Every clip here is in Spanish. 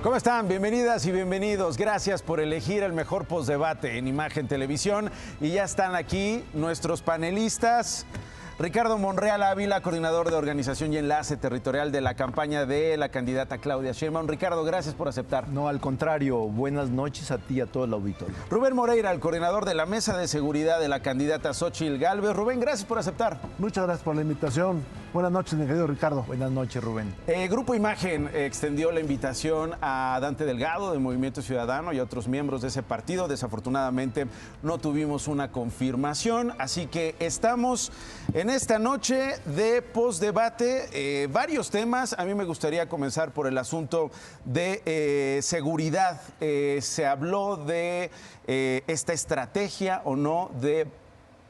¿Cómo están? Bienvenidas y bienvenidos. Gracias por elegir el mejor postdebate en Imagen Televisión. Y ya están aquí nuestros panelistas. Ricardo Monreal Ávila, coordinador de organización y enlace territorial de la campaña de la candidata Claudia Sheinbaum. Ricardo, gracias por aceptar. No, al contrario, buenas noches a ti y a todo el auditorio. Rubén Moreira, el coordinador de la mesa de seguridad de la candidata Xóchitl Gálvez. Rubén, gracias por aceptar. Muchas gracias por la invitación. Buenas noches, mi querido Ricardo. Buenas noches, Rubén. Grupo Imagen extendió la invitación a Dante Delgado de Movimiento Ciudadano y a otros miembros de ese partido. Desafortunadamente no tuvimos una confirmación, así que estamos en esta noche de postdebate. Varios temas. A mí me gustaría comenzar por el asunto de seguridad. Se habló de esta estrategia o no de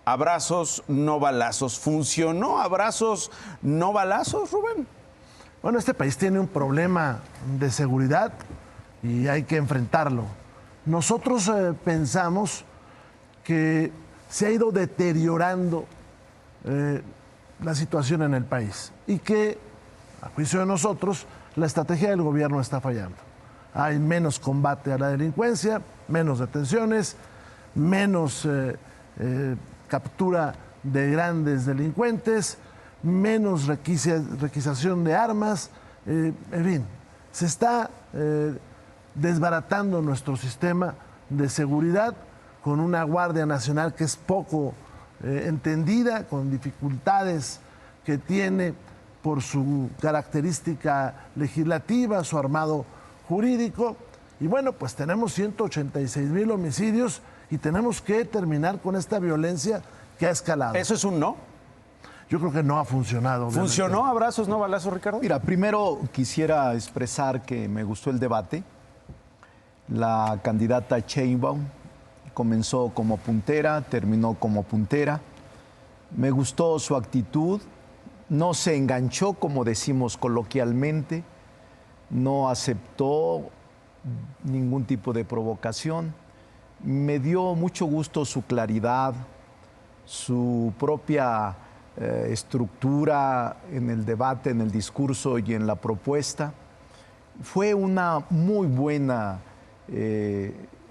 abrazos, no balazos. ¿Funcionó abrazos, no balazos, Rubén? Bueno, este país tiene un problema de seguridad y hay que enfrentarlo. Nosotros pensamos que se ha ido deteriorando la situación en el país y que, a juicio de nosotros, la estrategia del gobierno está fallando. Hay menos combate a la delincuencia, menos detenciones, menos captura de grandes delincuentes, menos requisación de armas, en fin, se está desbaratando nuestro sistema de seguridad con una Guardia Nacional que es poco entendida, con dificultades que tiene por su característica legislativa, su armado jurídico. Y bueno, pues tenemos 186,000 homicidios y tenemos que terminar con esta violencia que ha escalado. ¿Eso es un no? Yo creo que no ha funcionado. Obviamente. ¿Funcionó abrazos, no balazos, Ricardo? Mira, primero quisiera expresar que me gustó el debate. La candidata Sheinbaum comenzó como puntera, terminó como puntera. Me gustó su actitud, no se enganchó, como decimos coloquialmente, no aceptó ningún tipo de provocación. Me dio mucho gusto su claridad, su propia estructura en el debate, en el discurso y en la propuesta. Fue una muy buena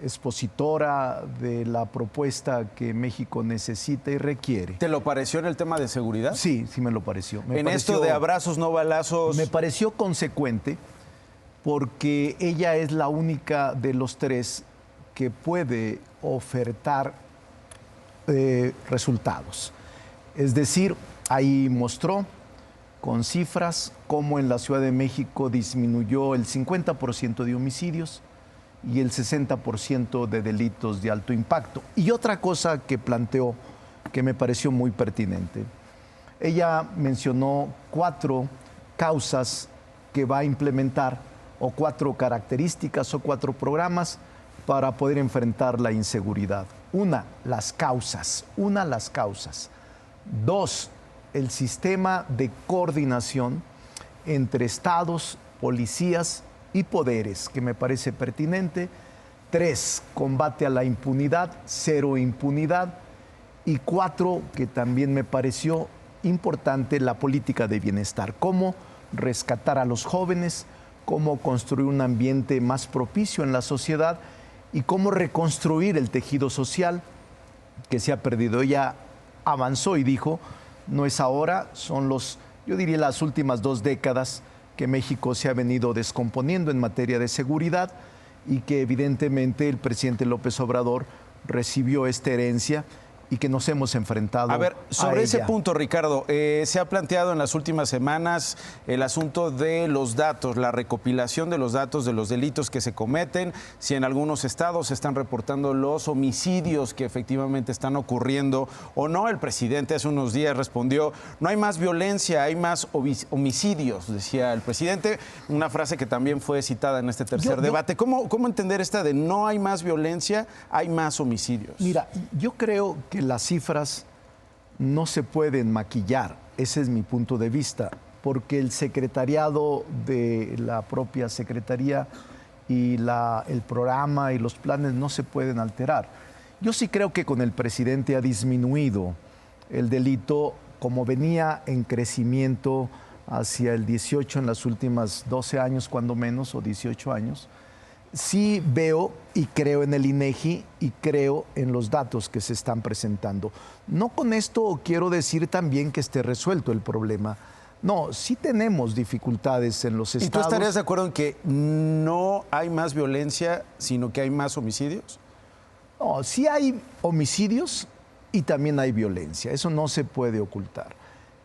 expositora de la propuesta que México necesita y requiere. ¿Te lo pareció en el tema de seguridad? Sí, sí me lo pareció. Esto de abrazos, no balazos. Me pareció consecuente porque ella es la única de los tres que puede ofertar resultados. Es decir, ahí mostró con cifras cómo en la Ciudad de México disminuyó el 50% de homicidios y el 60% de delitos de alto impacto. Y otra cosa que planteó que me pareció muy pertinente. Ella mencionó 4 causas que va a implementar o 4 características o 4 programas para poder enfrentar la inseguridad. Una, las causas. 2, el sistema de coordinación entre estados, policías y poderes, que me parece pertinente. 3, combate a la impunidad, 0 impunidad. Y 4, que también me pareció importante, la política de bienestar. Cómo rescatar a los jóvenes, cómo construir un ambiente más propicio en la sociedad y cómo reconstruir el tejido social que se ha perdido. Ella avanzó y dijo, no es ahora, son yo diría las últimas 2 décadas que México se ha venido descomponiendo en materia de seguridad y que evidentemente el presidente López Obrador recibió esta herencia y que nos hemos enfrentado a ver, sobre a ese ella. punto, Ricardo, se ha planteado en las últimas semanas el asunto de los datos, la recopilación de los datos de los delitos que se cometen, si en algunos estados se están reportando los homicidios que efectivamente están ocurriendo o no. El presidente hace unos días respondió, no hay más violencia, hay más homicidios, decía el presidente, una frase que también fue citada en este tercer debate. ¿Cómo entender esta de no hay más violencia, hay más homicidios? Mira, yo creo que las cifras no se pueden maquillar, ese es mi punto de vista, porque el secretariado de la propia Secretaría y el programa y los planes no se pueden alterar. Yo sí creo que con el presidente ha disminuido el delito como venía en crecimiento hacia el 18 en las últimas 12 años, cuando menos, o 18 años, sí veo y creo en el INEGI y creo en los datos que se están presentando. No con esto quiero decir también que esté resuelto el problema. No, sí tenemos dificultades en los estados. ¿Y tú estarías de acuerdo en que no hay más violencia, sino que hay más homicidios? No, sí hay homicidios y también hay violencia. Eso no se puede ocultar.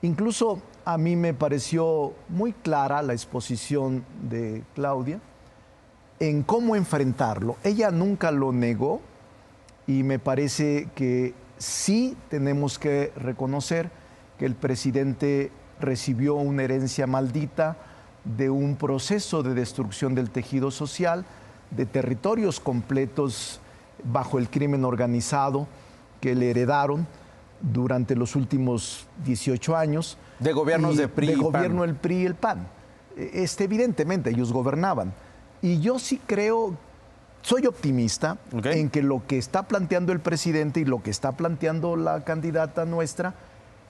Incluso a mí me pareció muy clara la exposición de Claudia en cómo enfrentarlo. Ella nunca lo negó y me parece que sí tenemos que reconocer que el presidente recibió una herencia maldita de un proceso de destrucción del tejido social, de territorios completos bajo el crimen organizado que le heredaron durante los últimos 18 años. De gobiernos de PRI y PAN. De gobierno del PRI y el PAN. Evidentemente, ellos gobernaban. Y yo sí creo, soy optimista en que lo que está planteando el presidente y lo que está planteando la candidata nuestra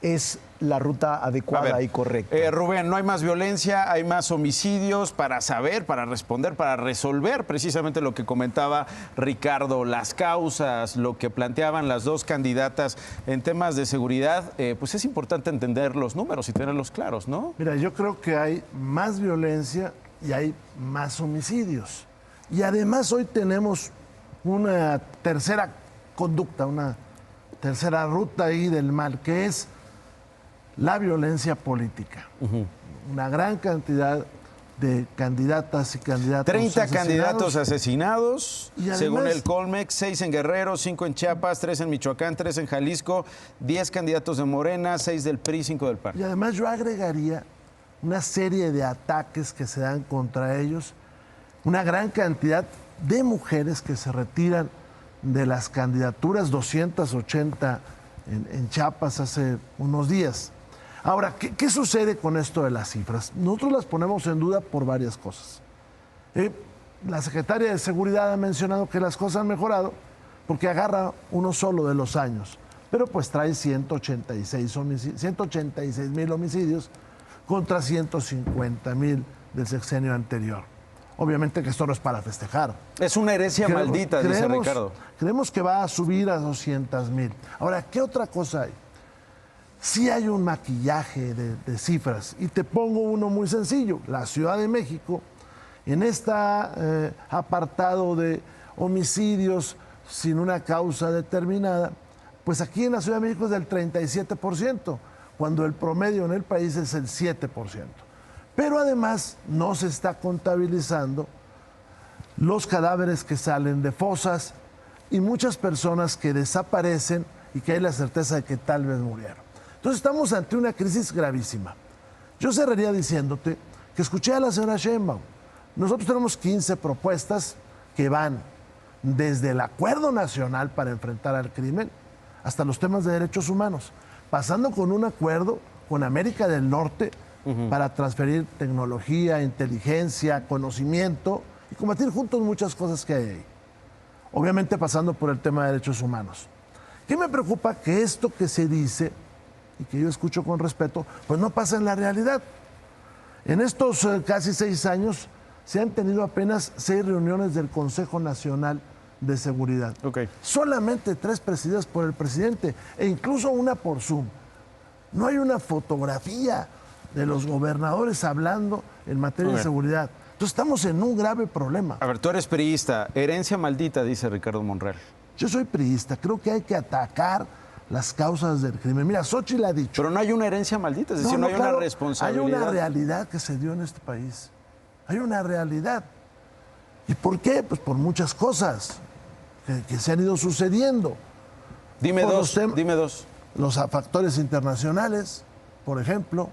es la ruta adecuada y correcta. Rubén, no hay más violencia, hay más homicidios para saber, para responder, para resolver precisamente lo que comentaba Ricardo, las causas, lo que planteaban las dos candidatas en temas de seguridad. Pues es importante entender los números y tenerlos claros, ¿no? Mira, yo creo que hay más violencia y hay más homicidios. Y además hoy tenemos una tercera conducta, una tercera ruta ahí del mal, que es la violencia política. Una gran cantidad de candidatas y candidatos 30 candidatos asesinados, y además, según el Colmex, 6 en Guerrero, 5 en Chiapas, 3 en Michoacán, 3 en Jalisco, 10 candidatos de Morena, 6 del PRI, 5 del PAN. Y además yo agregaría una serie de ataques que se dan contra ellos, una gran cantidad de mujeres que se retiran de las candidaturas, 280 en Chiapas hace unos días. Ahora, ¿qué sucede con esto de las cifras? Nosotros las ponemos en duda por varias cosas. La secretaria de Seguridad ha mencionado que las cosas han mejorado porque agarra uno solo de los años, pero pues trae 186,000 homicidios contra 150,000 del sexenio anterior. Obviamente que esto no es para festejar. Es una herencia maldita, dice Ricardo. Creemos que va a subir a 200,000. Ahora, ¿qué otra cosa hay? Sí hay un maquillaje de cifras. Y te pongo uno muy sencillo. La Ciudad de México, en este apartado de homicidios sin una causa determinada, pues aquí en la Ciudad de México es del 37%, cuando el promedio en el país es el 7%. Pero además no se está contabilizando los cadáveres que salen de fosas y muchas personas que desaparecen y que hay la certeza de que tal vez murieron. Entonces estamos ante una crisis gravísima. Yo cerraría diciéndote que escuché a la señora Sheinbaum. Nosotros tenemos 15 propuestas que van desde el Acuerdo Nacional para enfrentar al crimen hasta los temas de derechos humanos, pasando con un acuerdo con América del Norte para transferir tecnología, inteligencia, conocimiento y combatir juntos muchas cosas que hay ahí. Obviamente pasando por el tema de derechos humanos. ¿Qué me preocupa? Que esto que se dice y que yo escucho con respeto, pues no pasa en la realidad. En estos casi 6 años se han tenido apenas 6 reuniones del Consejo Nacional de Seguridad. Solamente 3 presididas por el presidente e incluso una por Zoom. No hay una fotografía de los gobernadores hablando en materia de seguridad. Entonces estamos en un grave problema. A ver, tú eres priista, herencia maldita, dice Ricardo Monreal. Yo soy priista, creo que hay que atacar las causas del crimen. Mira, Xóchitl ha dicho... Pero no hay una herencia maldita, es decir, no hay una responsabilidad. Hay una realidad que se dio en este país. Hay una realidad. ¿Y por qué? Pues por muchas cosas que se han ido sucediendo. Dime dos. Los factores internacionales, por ejemplo.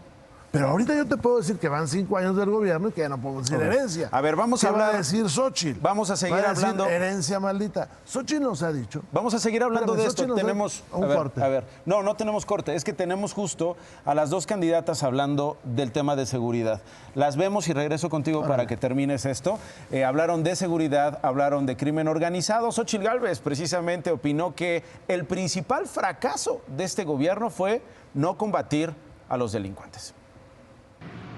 Pero ahorita yo te puedo decir que van 5 años del gobierno y que ya no podemos decir herencia. A ver, vamos a hablar. ¿Qué va a decir Xóchitl? Vamos a seguir hablando. Herencia maldita. Xóchitl nos ha dicho. Vamos a seguir hablando de esto. Tenemos un corte. A ver, no tenemos corte. Es que tenemos justo a las dos candidatas hablando del tema de seguridad. Las vemos y regreso contigo para que termines esto. Hablaron de seguridad, hablaron de crimen organizado. Xóchitl Gálvez precisamente opinó que el principal fracaso de este gobierno fue no combatir a los delincuentes.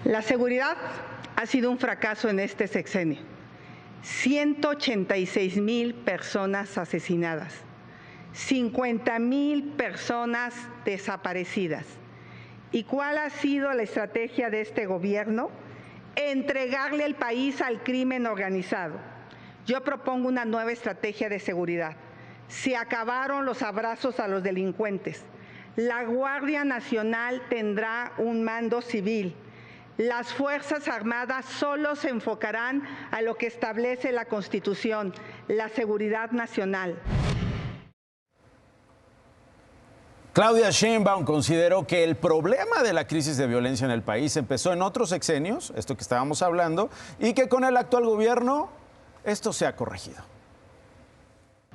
La seguridad ha sido un fracaso en este sexenio. 186,000 personas asesinadas, 50,000 personas desaparecidas. ¿Y cuál ha sido la estrategia de este gobierno? Entregarle el país al crimen organizado. Yo propongo una nueva estrategia de seguridad. Se acabaron los abrazos a los delincuentes. La Guardia Nacional tendrá un mando civil. Las Fuerzas Armadas solo se enfocarán a lo que establece la Constitución, la seguridad nacional. Claudia Sheinbaum consideró que el problema de la crisis de violencia en el país empezó en otros sexenios, esto que estábamos hablando, y que con el actual gobierno esto se ha corregido.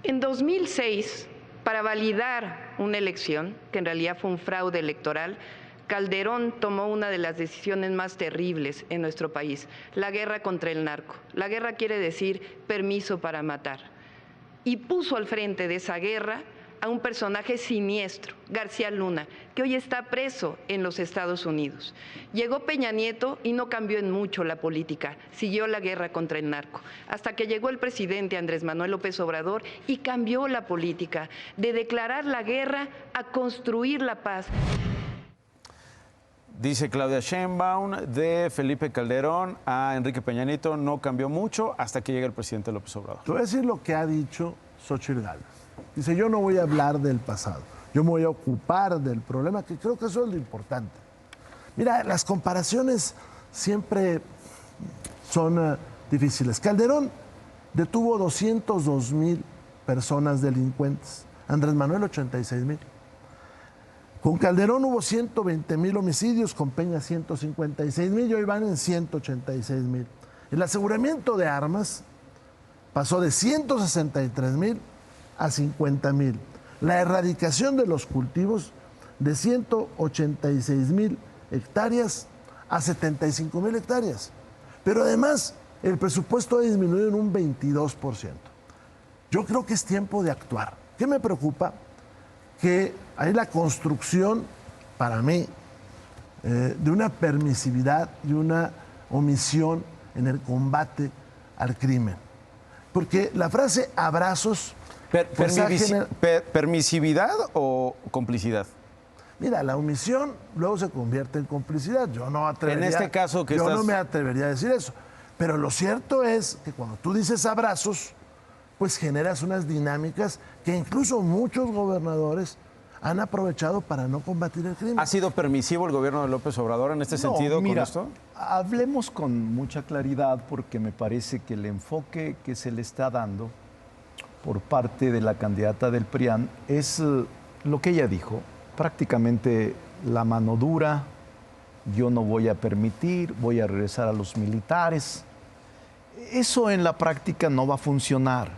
En 2006, para validar una elección, que en realidad fue un fraude electoral, Calderón tomó una de las decisiones más terribles en nuestro país, la guerra contra el narco. La guerra quiere decir permiso para matar. Y puso al frente de esa guerra a un personaje siniestro, García Luna, que hoy está preso en los Estados Unidos. Llegó Peña Nieto y no cambió en mucho la política, siguió la guerra contra el narco, hasta que llegó el presidente Andrés Manuel López Obrador y cambió la política, de declarar la guerra a construir la paz. Dice Claudia Sheinbaum, de Felipe Calderón a Enrique Peña Nieto no cambió mucho hasta que llegue el presidente López Obrador. Te voy a decir lo que ha dicho Xóchitl Gálvez. Dice, yo no voy a hablar del pasado, yo me voy a ocupar del problema, que creo que eso es lo importante. Mira, las comparaciones siempre son difíciles. Calderón detuvo 202,000 personas delincuentes, Andrés Manuel 86,000. Con Calderón hubo 120,000 homicidios, con Peña 156,000 y hoy van en 186,000. El aseguramiento de armas pasó de 163,000 a 50,000. La erradicación de los cultivos de 186,000 hectáreas a 75,000 hectáreas. Pero además, el presupuesto ha disminuido en un 22%. Yo creo que es tiempo de actuar. ¿Qué me preocupa? Que hay la construcción, para mí, de una permisividad y una omisión en el combate al crimen. Porque la frase abrazos... ¿Permisividad o complicidad? Mira, la omisión luego se convierte en complicidad. Yo no atrevería, en este caso que no me atrevería a decir eso. Pero lo cierto es que cuando tú dices abrazos, pues generas unas dinámicas que incluso muchos gobernadores han aprovechado para no combatir el crimen. ¿Ha sido permisivo el gobierno de López Obrador en este sentido con esto? Hablemos con mucha claridad porque me parece que el enfoque que se le está dando por parte de la candidata del PRIAN es lo que ella dijo, prácticamente la mano dura, yo no voy a permitir, voy a regresar a los militares. Eso en la práctica no va a funcionar,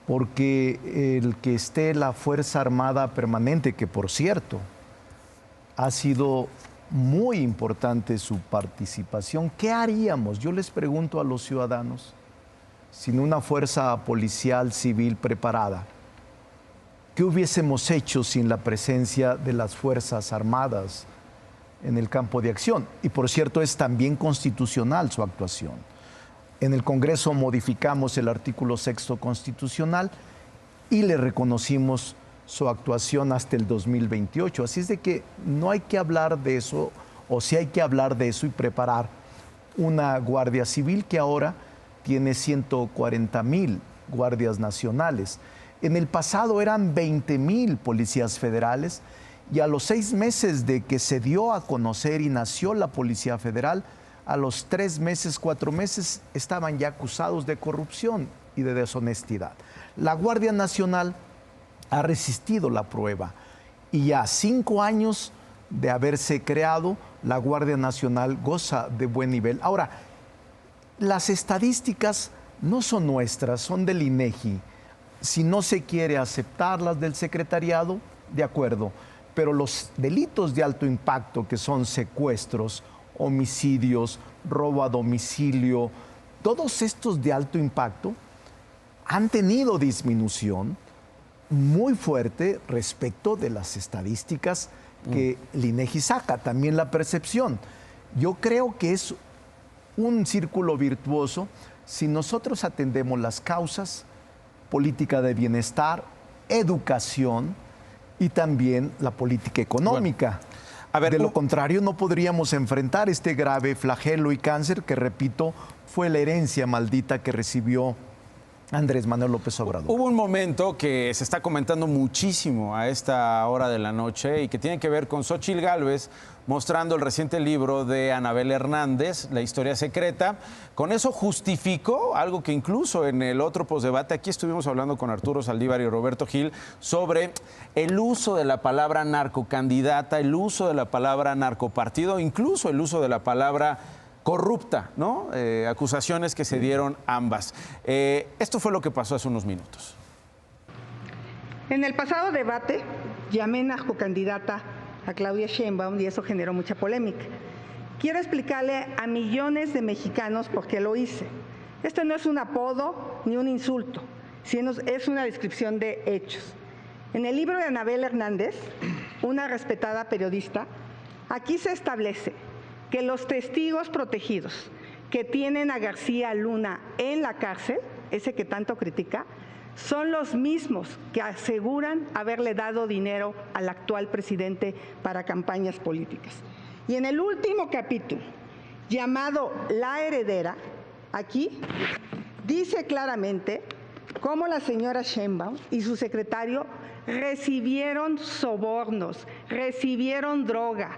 porque el que esté la Fuerza Armada Permanente, que por cierto ha sido muy importante su participación, ¿qué haríamos? Yo les pregunto a los ciudadanos, sin una fuerza policial civil preparada, ¿qué hubiésemos hecho sin la presencia de las Fuerzas Armadas en el campo de acción? Y por cierto, es también constitucional su actuación. En el Congreso modificamos el artículo 6º constitucional y le reconocimos su actuación hasta el 2028. Así es de que no hay que hablar de eso, o sí hay que hablar de eso y preparar una Guardia Civil que ahora tiene 140,000 guardias nacionales. En el pasado eran 20,000 policías federales y a los 6 meses de que se dio a conocer y nació la Policía Federal, a los 3 meses, 4 meses estaban ya acusados de corrupción y de deshonestidad. La Guardia Nacional ha resistido la prueba y ya 5 años de haberse creado, la Guardia Nacional goza de buen nivel. Ahora, las estadísticas no son nuestras, son del INEGI. Si no se quiere aceptarlas del secretariado, de acuerdo, pero los delitos de alto impacto, que son secuestros, homicidios, robo a domicilio, todos estos de alto impacto han tenido disminución muy fuerte respecto de las estadísticas que el INEGI saca, también la percepción. Yo creo que es un círculo virtuoso si nosotros atendemos las causas, política de bienestar, educación y también la política económica. Bueno, a ver, de lo contrario, no podríamos enfrentar este grave flagelo y cáncer que, repito, fue la herencia maldita que recibió Andrés Manuel López Obrador. Hubo un momento que se está comentando muchísimo a esta hora de la noche y que tiene que ver con Xóchitl Gálvez mostrando el reciente libro de Anabel Hernández, La historia secreta. Con eso justificó algo que incluso en el otro posdebate, aquí estuvimos hablando con Arturo Saldívar y Roberto Gil sobre el uso de la palabra narcocandidata, el uso de la palabra narcopartido, incluso el uso de la palabra corrupta, ¿no? Acusaciones que se dieron ambas. Esto fue lo que pasó hace unos minutos. En el pasado debate llamé narcocandidata a Claudia Sheinbaum y eso generó mucha polémica. Quiero explicarle a millones de mexicanos por qué lo hice. Esto no es un apodo ni un insulto, sino es una descripción de hechos. En el libro de Anabel Hernández, una respetada periodista, aquí se establece que los testigos protegidos que tienen a García Luna en la cárcel, ese que tanto critica, son los mismos que aseguran haberle dado dinero al actual presidente para campañas políticas. Y en el último capítulo, llamado La Heredera, aquí dice claramente cómo la señora Sheinbaum y su secretario recibieron sobornos, recibieron droga.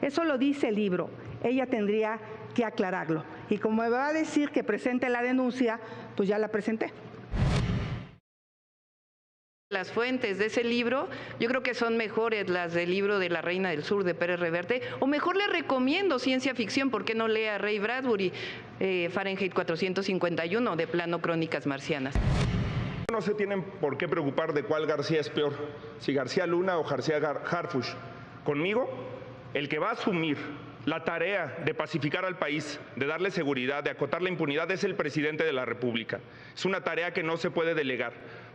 Eso lo dice el libro. Ella tendría que aclararlo. Y como me va a decir que presente la denuncia, pues ya la presenté. Las fuentes de ese libro, yo creo que son mejores las del libro de La Reina del Sur de Pérez Reverte, o mejor le recomiendo ciencia ficción, ¿por qué no lee a Ray Bradbury, Fahrenheit 451, de plano Crónicas Marcianas? No se tienen por qué preocupar de cuál García es peor, si García Luna o García Harfuch. Conmigo, el que va a asumir la tarea de pacificar al país, de darle seguridad, de acotar la impunidad, es el presidente de la República. Es una tarea que no se puede delegar.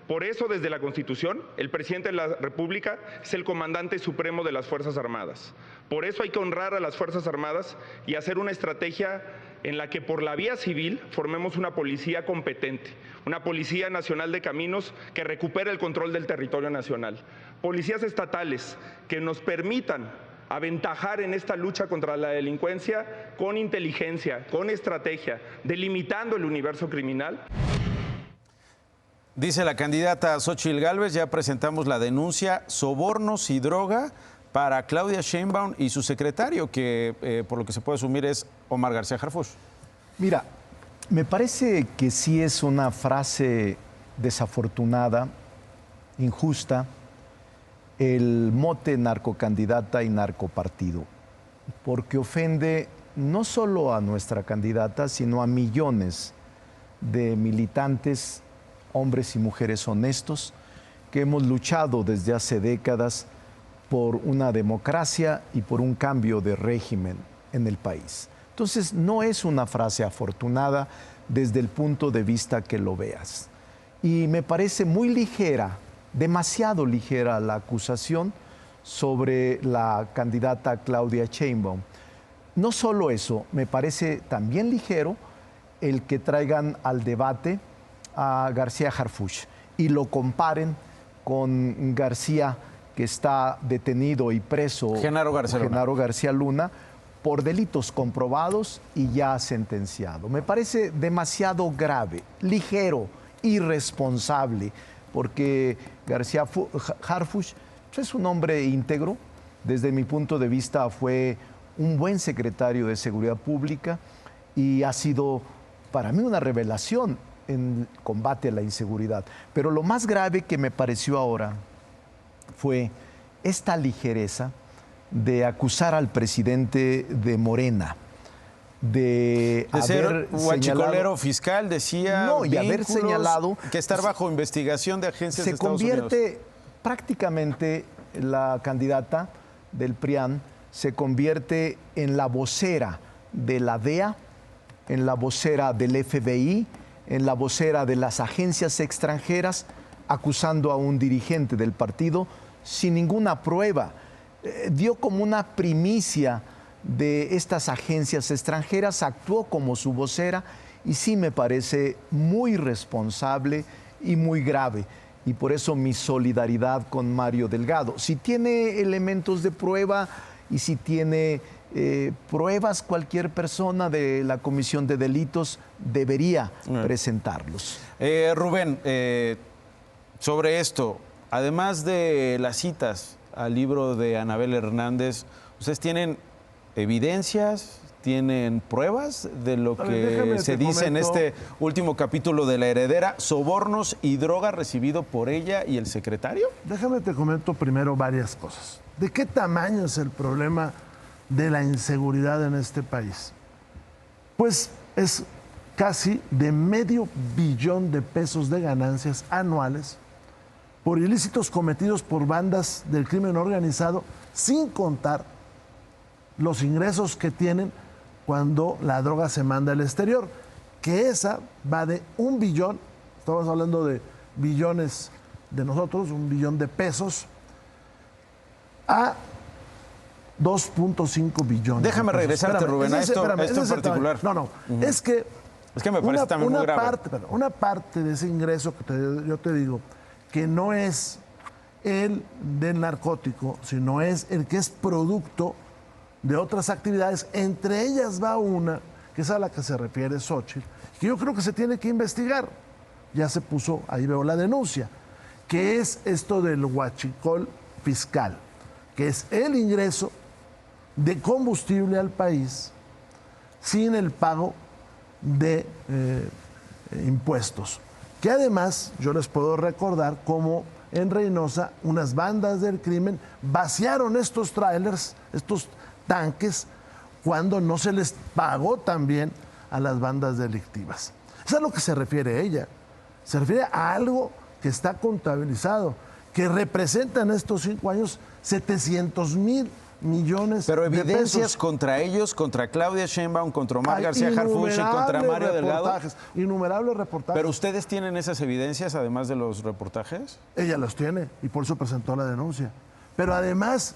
Por eso, desde la Constitución, el presidente de la República es el comandante supremo de las Fuerzas Armadas. Por eso hay que honrar a las Fuerzas Armadas y hacer una estrategia en la que por la vía civil formemos una policía competente, una Policía Nacional de Caminos que recupere el control del territorio nacional, policías estatales que nos permitan aventajar en esta lucha contra la delincuencia con inteligencia, con estrategia, delimitando el universo criminal. Dice la candidata Xóchitl Gálvez, ya presentamos la denuncia, sobornos y droga para Claudia Sheinbaum y su secretario, que por lo que se puede asumir es Omar García Harfuch. Mira, me parece que sí es una frase desafortunada, injusta, el mote narcocandidata y narcopartido, porque ofende no solo a nuestra candidata, sino a millones de militantes, hombres y mujeres honestos, que hemos luchado desde hace décadas por una democracia y por un cambio de régimen en el país. Entonces, no es una frase afortunada desde el punto de vista que lo veas. Y me parece muy ligera, demasiado ligera la acusación sobre la candidata Claudia Sheinbaum. No solo eso, me parece también ligero el que traigan al debate a García Harfuch y lo comparen con García, que está detenido y preso, Genaro García Luna, por delitos comprobados y ya sentenciado. Me parece demasiado grave, ligero, irresponsable, porque García Harfuch es un hombre íntegro. Desde mi punto de vista fue un buen secretario de Seguridad Pública y ha sido para mí una revelación en combate a la inseguridad. Pero lo más grave que me pareció ahora fue esta ligereza de acusar al presidente de Morena, de ser huachicolero fiscal, decía. No, y haber señalado que estar bajo investigación de agencias de Estados Unidos. Se Unidos. convierte prácticamente la candidata del PRIAN, se convierte en la vocera de la DEA, en la vocera del FBI, en la vocera de las agencias extranjeras, acusando a un dirigente del partido sin ninguna prueba. Dio como una primicia de estas agencias extranjeras, actuó como su vocera y sí me parece muy responsable y muy grave. Y por eso mi solidaridad con Mario Delgado. Si tiene elementos de prueba y si tiene pruebas, cualquier persona de la Comisión de Delitos debería presentarlos. Rubén, sobre esto, además de las citas al libro de Anabel Hernández, ¿ustedes tienen evidencias, tienen pruebas de lo que se dice en este último capítulo de La Heredera, sobornos y droga recibido por ella y el secretario? Déjame te comento primero varias cosas. ¿De qué tamaño es el problema de la inseguridad en este país? Pues es casi de $500 billion de pesos de ganancias anuales por ilícitos cometidos por bandas del crimen organizado, sin contar los ingresos que tienen cuando la droga se manda al exterior, que esa va de $1 billón, estamos hablando de billones de nosotros, $1 billón de pesos, a 2.5 billones. Déjame regresarte, Rubén, a esto en particular. Es que me parece también muy grave. Una parte de ese ingreso que yo te digo, que no es el del narcótico, sino es el que es producto de otras actividades, entre ellas va una, que es a la que se refiere Xóchitl, que yo creo que se tiene que investigar. Ya se puso, ahí veo la denuncia, que es esto del huachicol fiscal, que es el ingreso de combustible al país sin el pago de impuestos. Que además, yo les puedo recordar cómo en Reynosa unas bandas del crimen vaciaron estos trailers, estos tanques, cuando no se les pagó también a las bandas delictivas. Eso es a lo que se refiere ella. Se refiere a algo que está contabilizado, que representa en estos 5 años 700,000 millones Pero de evidencias pesos. Contra ellos, contra Claudia Sheinbaum, contra Omar García Harfuch y contra Mario Delgado. Innumerables reportajes. ¿Pero ustedes tienen esas evidencias además de los reportajes? Ella las tiene y por eso presentó la denuncia. Pero además...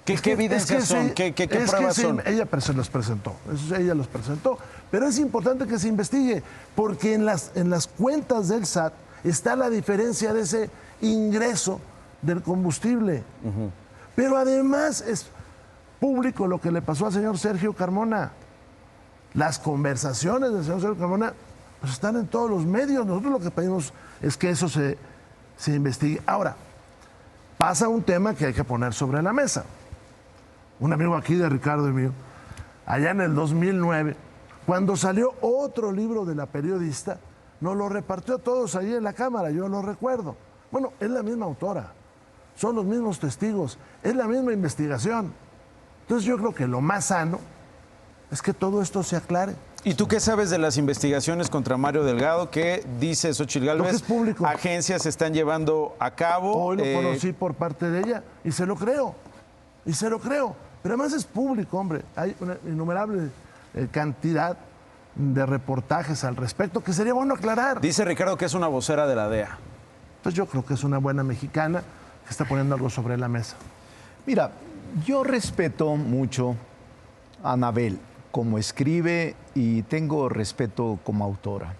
¿Qué evidencias son? ¿Qué pruebas son? Ella los presentó, ella los presentó. Pero es importante que se investigue, porque en las cuentas del SAT está la diferencia de ese ingreso del combustible. Pero además es público lo que le pasó al señor Sergio Carmona. Las conversaciones del señor Sergio Carmona pues están en todos los medios. Nosotros lo que pedimos es que eso se investigue. Ahora, pasa un tema que hay que poner sobre la mesa. Un amigo aquí de Ricardo y mío, allá en el 2009, cuando salió otro libro de la periodista, nos lo repartió a todos ahí en la Cámara, yo lo recuerdo. Bueno, es la misma autora, son los mismos testigos, es la misma investigación. Entonces yo creo que lo más sano es que todo esto se aclare. ¿Y tú qué sabes de las investigaciones contra Mario Delgado que dice Xóchitl Gálvez? Lo que es público. Agencias se están llevando a cabo. Hoy lo conocí por parte de ella y se lo creo. Pero además es público, hombre. Hay una innumerable cantidad de reportajes al respecto que sería bueno aclarar. Dice Ricardo que es una vocera de la DEA. Pues yo creo que es una buena mexicana que está poniendo algo sobre la mesa. Mira, yo respeto mucho a Anabel como escribe y tengo respeto como autora.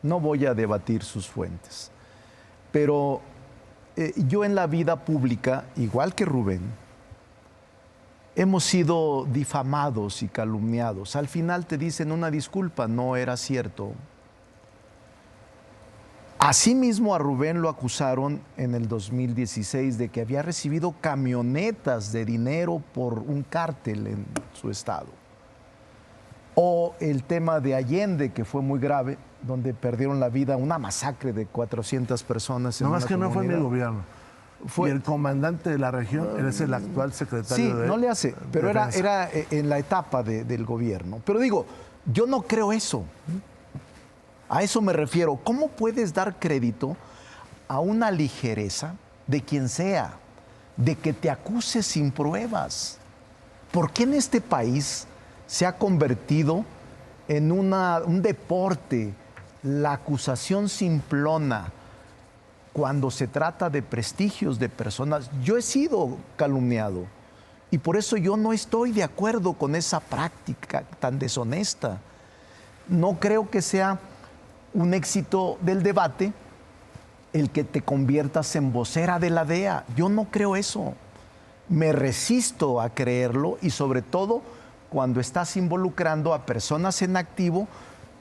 No voy a debatir sus fuentes. Pero yo en la vida pública, igual que Rubén, hemos sido difamados y calumniados. Al final te dicen una disculpa, no era cierto. Asimismo a Rubén lo acusaron en el 2016 de que había recibido camionetas de dinero por un cártel en su estado. O el tema de Allende, que fue muy grave, donde perdieron la vida, una masacre de 400 personas. No más que no fue mi gobierno. Y el comandante de la región es el actual secretario de... Sí, no le hace, pero era en la etapa del gobierno. Pero digo, yo no creo eso. A eso me refiero. ¿Cómo puedes dar crédito a una ligereza de quien sea, de que te acuse sin pruebas? ¿Por qué en este país se ha convertido en un deporte la acusación simplona cuando se trata de prestigios de personas? Yo he sido calumniado Y por eso yo no estoy de acuerdo con esa práctica tan deshonesta. No creo que sea un éxito del debate el que te conviertas en vocera de la DEA. Yo no creo eso. Me resisto a creerlo y sobre todo cuando estás involucrando a personas en activo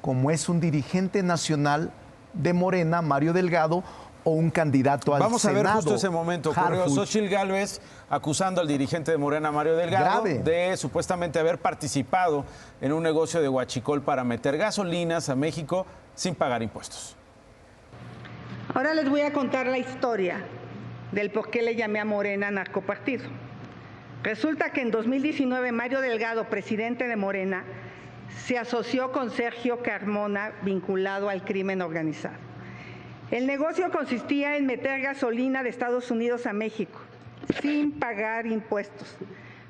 como es un dirigente nacional de Morena, Mario Delgado, o un candidato al Senado. Vamos a ver justo ese momento. Ocurrió Xóchitl Gálvez acusando al dirigente de Morena, Mario Delgado, de supuestamente haber participado en un negocio de huachicol para meter gasolinas a México sin pagar impuestos. Ahora les voy a contar la historia del por qué le llamé a Morena narcopartido. Resulta que en 2019 Mario Delgado, presidente de Morena, se asoció con Sergio Carmona vinculado al crimen organizado. El negocio consistía en meter gasolina de Estados Unidos a México sin pagar impuestos.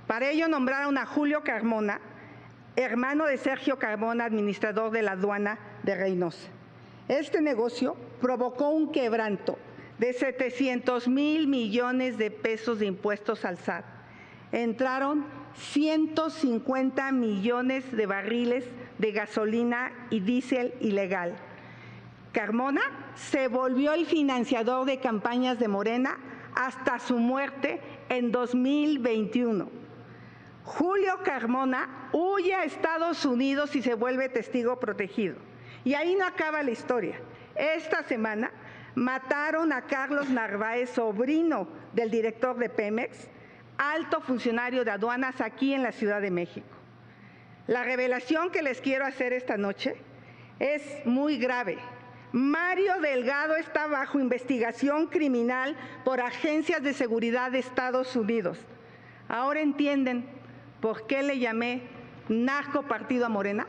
Para ello nombraron a Julio Carmona, hermano de Sergio Carmona, administrador de la aduana de Reynosa. Este negocio provocó un quebranto de 700,000 millones de pesos de impuestos al SAT. Entraron 150 millones de barriles de gasolina y diésel ilegal. Carmona se volvió el financiador de campañas de Morena hasta su muerte en 2021. Julio Carmona huye a Estados Unidos y se vuelve testigo protegido. Y ahí no acaba la historia. Esta semana mataron a Carlos Narváez, sobrino del director de Pemex, alto funcionario de aduanas aquí en la Ciudad de México. La revelación que les quiero hacer esta noche es muy grave. Mario Delgado está bajo investigación criminal por agencias de seguridad de Estados Unidos. ¿Ahora entienden por qué le llamé narcopartido a Morena?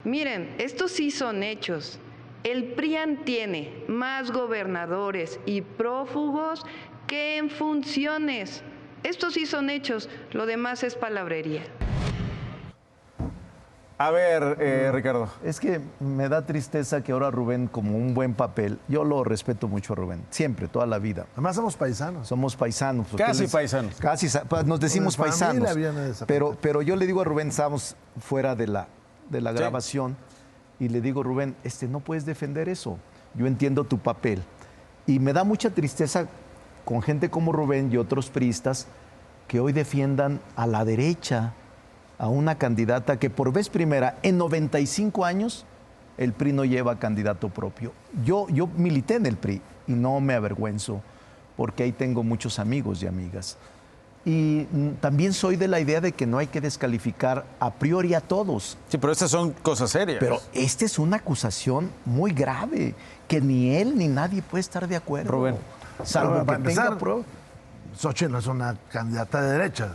Miren, estos sí son hechos. El PRIAN tiene más gobernadores y prófugos que en funciones. Estos sí son hechos, lo demás es palabrería. A ver, Ricardo. Es que me da tristeza que ahora Rubén, como un buen papel, yo lo respeto mucho a Rubén, siempre, toda la vida. Además somos paisanos. Somos paisanos. Casi paisanos. Casi, nos decimos paisanos. Pero Pero yo le digo a Rubén, estábamos fuera de la grabación, y le digo, Rubén, no puedes defender eso. Yo entiendo tu papel. Y me da mucha tristeza con gente como Rubén y otros priistas que hoy defiendan a la derecha, a una candidata que por vez primera, en 95 años, el PRI no lleva candidato propio. Yo milité en el PRI y no me avergüenzo, porque ahí tengo muchos amigos y amigas. Y también soy de la idea de que no hay que descalificar a priori a todos. Sí, pero estas son cosas serias. Pero esta es una acusación muy grave, que ni él ni nadie puede estar de acuerdo. Rubén. Salvo que tenga pruebas. Xóchitl no es una candidata de derecha.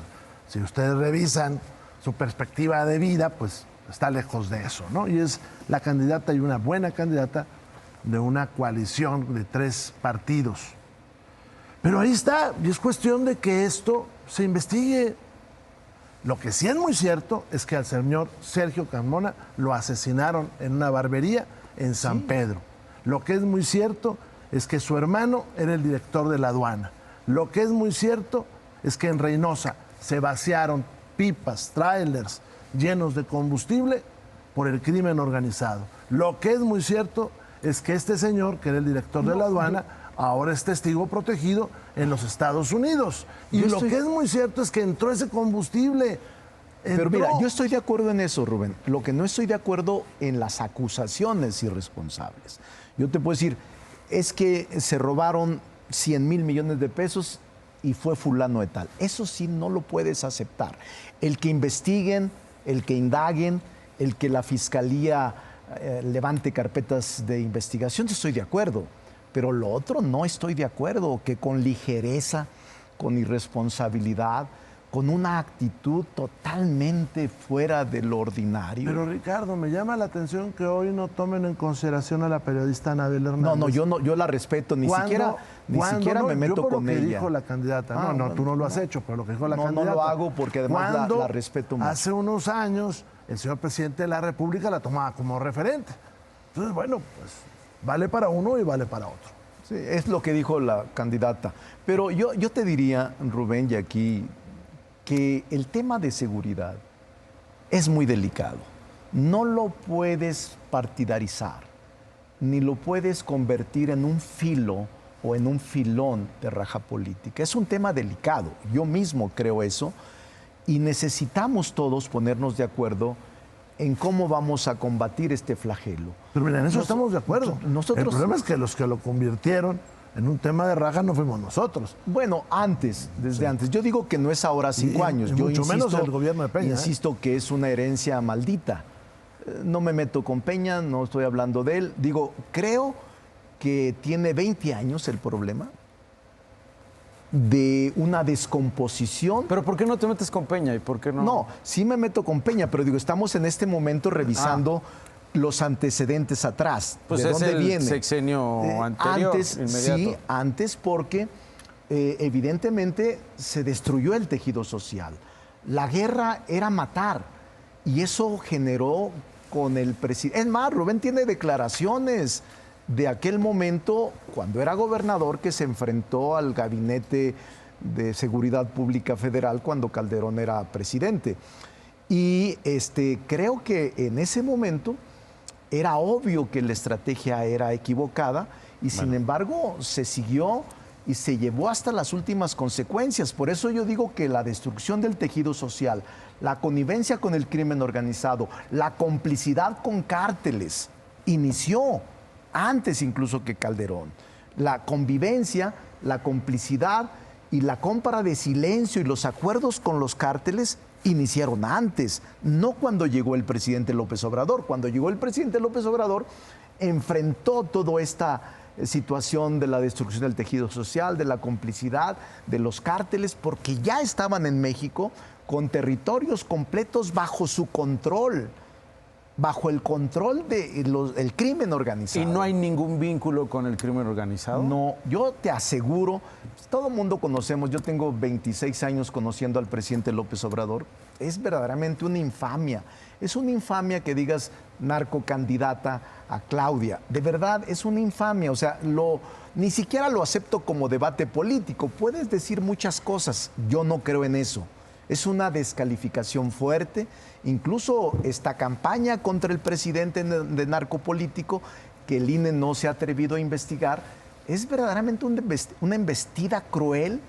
Si ustedes revisan su perspectiva de vida, pues está lejos de eso, ¿no? Y es la candidata y una buena candidata de una coalición de 3 partidos. Pero ahí está, y es cuestión de que esto se investigue. Lo que sí es muy cierto es que al señor Sergio Carmona lo asesinaron en una barbería en San Pedro. Lo que es muy cierto es que su hermano era el director de la aduana. Lo que es muy cierto es que en Reynosa se vaciaron pipas, trailers llenos de combustible por el crimen organizado. Lo que es muy cierto es que este señor, que era el director de la aduana, ahora es testigo protegido en los Estados Unidos. Y lo que es muy cierto es que entró ese combustible. Pero mira, yo estoy de acuerdo en eso, Rubén. Lo que no estoy de acuerdo en las acusaciones irresponsables. Yo te puedo decir, es que se robaron 100,000 millones de pesos y fue fulano de tal. Eso sí no lo puedes aceptar. El que investiguen, el que indaguen, el que la fiscalía levante carpetas de investigación, estoy de acuerdo. Pero lo otro no estoy de acuerdo, que con ligereza, con irresponsabilidad, con una actitud totalmente fuera de lo ordinario. Pero Ricardo, me llama la atención que hoy no tomen en consideración a la periodista Anabel Hernández. No, yo la respeto, ni siquiera me meto con ella. Lo que dijo la candidata, tú no lo has hecho, pero lo que dijo la candidata. No lo hago porque además la respeto mucho. Hace unos años el señor presidente de la República la tomaba como referente. Entonces, bueno, pues vale para uno y vale para otro. Sí, es lo que dijo la candidata. Pero yo te diría, Rubén, y aquí, que el tema de seguridad es muy delicado. No lo puedes partidarizar, ni lo puedes convertir en un filo o en un filón de raja política. Es un tema delicado. Yo mismo creo eso. Y necesitamos todos ponernos de acuerdo en cómo vamos a combatir este flagelo. Pero mira, en eso estamos de acuerdo. El problema es que los que lo convirtieron en un tema de raja no fuimos nosotros. Bueno, desde antes. Yo digo que no es ahora 5 años. Yo mucho insisto, menos el gobierno de Peña. Insisto que es una herencia maldita. No me meto con Peña, no estoy hablando de él. Digo, creo que tiene 20 años el problema de una descomposición. ¿Pero por qué no te metes con Peña y por qué no? No, sí me meto con Peña, pero digo, estamos en este momento revisando los antecedentes atrás. Pues ¿de es dónde el viene? sexenio anterior, Antes, inmediato. sí, antes porque evidentemente se destruyó el tejido social. La guerra era matar y eso generó con el presidente. Es más, Rubén tiene declaraciones de aquel momento, cuando era gobernador, que se enfrentó al Gabinete de Seguridad Pública Federal cuando Calderón era presidente. Y creo que en ese momento era obvio que la estrategia era equivocada y sin embargo se siguió y se llevó hasta las últimas consecuencias. Por eso yo digo que la destrucción del tejido social, la connivencia con el crimen organizado, la complicidad con cárteles, inició antes incluso que Calderón. La convivencia, la complicidad y la compra de silencio y los acuerdos con los cárteles iniciaron antes, no cuando llegó el presidente López Obrador. Cuando llegó el presidente López Obrador, enfrentó toda esta situación de la destrucción del tejido social, de la complicidad, de los cárteles, porque ya estaban en México con territorios completos bajo su control, bajo el control del crimen organizado. ¿Y no hay ningún vínculo con el crimen organizado? No, yo te aseguro, todo el mundo conocemos, yo tengo 26 años conociendo al presidente López Obrador, es verdaderamente una infamia. Es una infamia que digas narcocandidata a Claudia. De verdad, es una infamia. O sea, ni siquiera lo acepto como debate político. Puedes decir muchas cosas, yo no creo en eso. Es una descalificación fuerte. Incluso esta campaña contra el presidente de narcopolítico, que el INE no se ha atrevido a investigar, es verdaderamente una embestida cruel,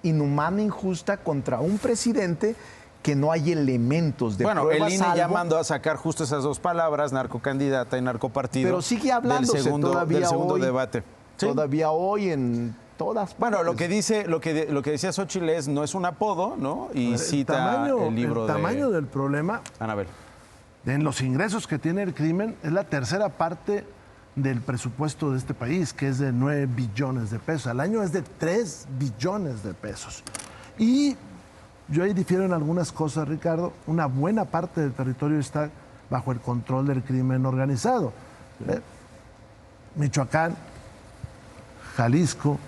inhumana, injusta contra un presidente que no hay elementos de pruebas. Bueno, el INE ya mandó a sacar justo esas dos palabras, narcocandidata y narcopartido. Pero sigue hablándose del segundo hoy, debate. ¿Sí? Todavía hoy en todas partes. Bueno, lo que decía Xóchitl no es un apodo, ¿no? Y cita el libro el tamaño del problema, Anabel, en los ingresos que tiene el crimen, es la tercera parte del presupuesto de este país, que es de 9 billones de pesos. Al año es de 3 billones de pesos. Y yo ahí difiero en algunas cosas, Ricardo. Una buena parte del territorio está bajo el control del crimen organizado. Michoacán, Jalisco,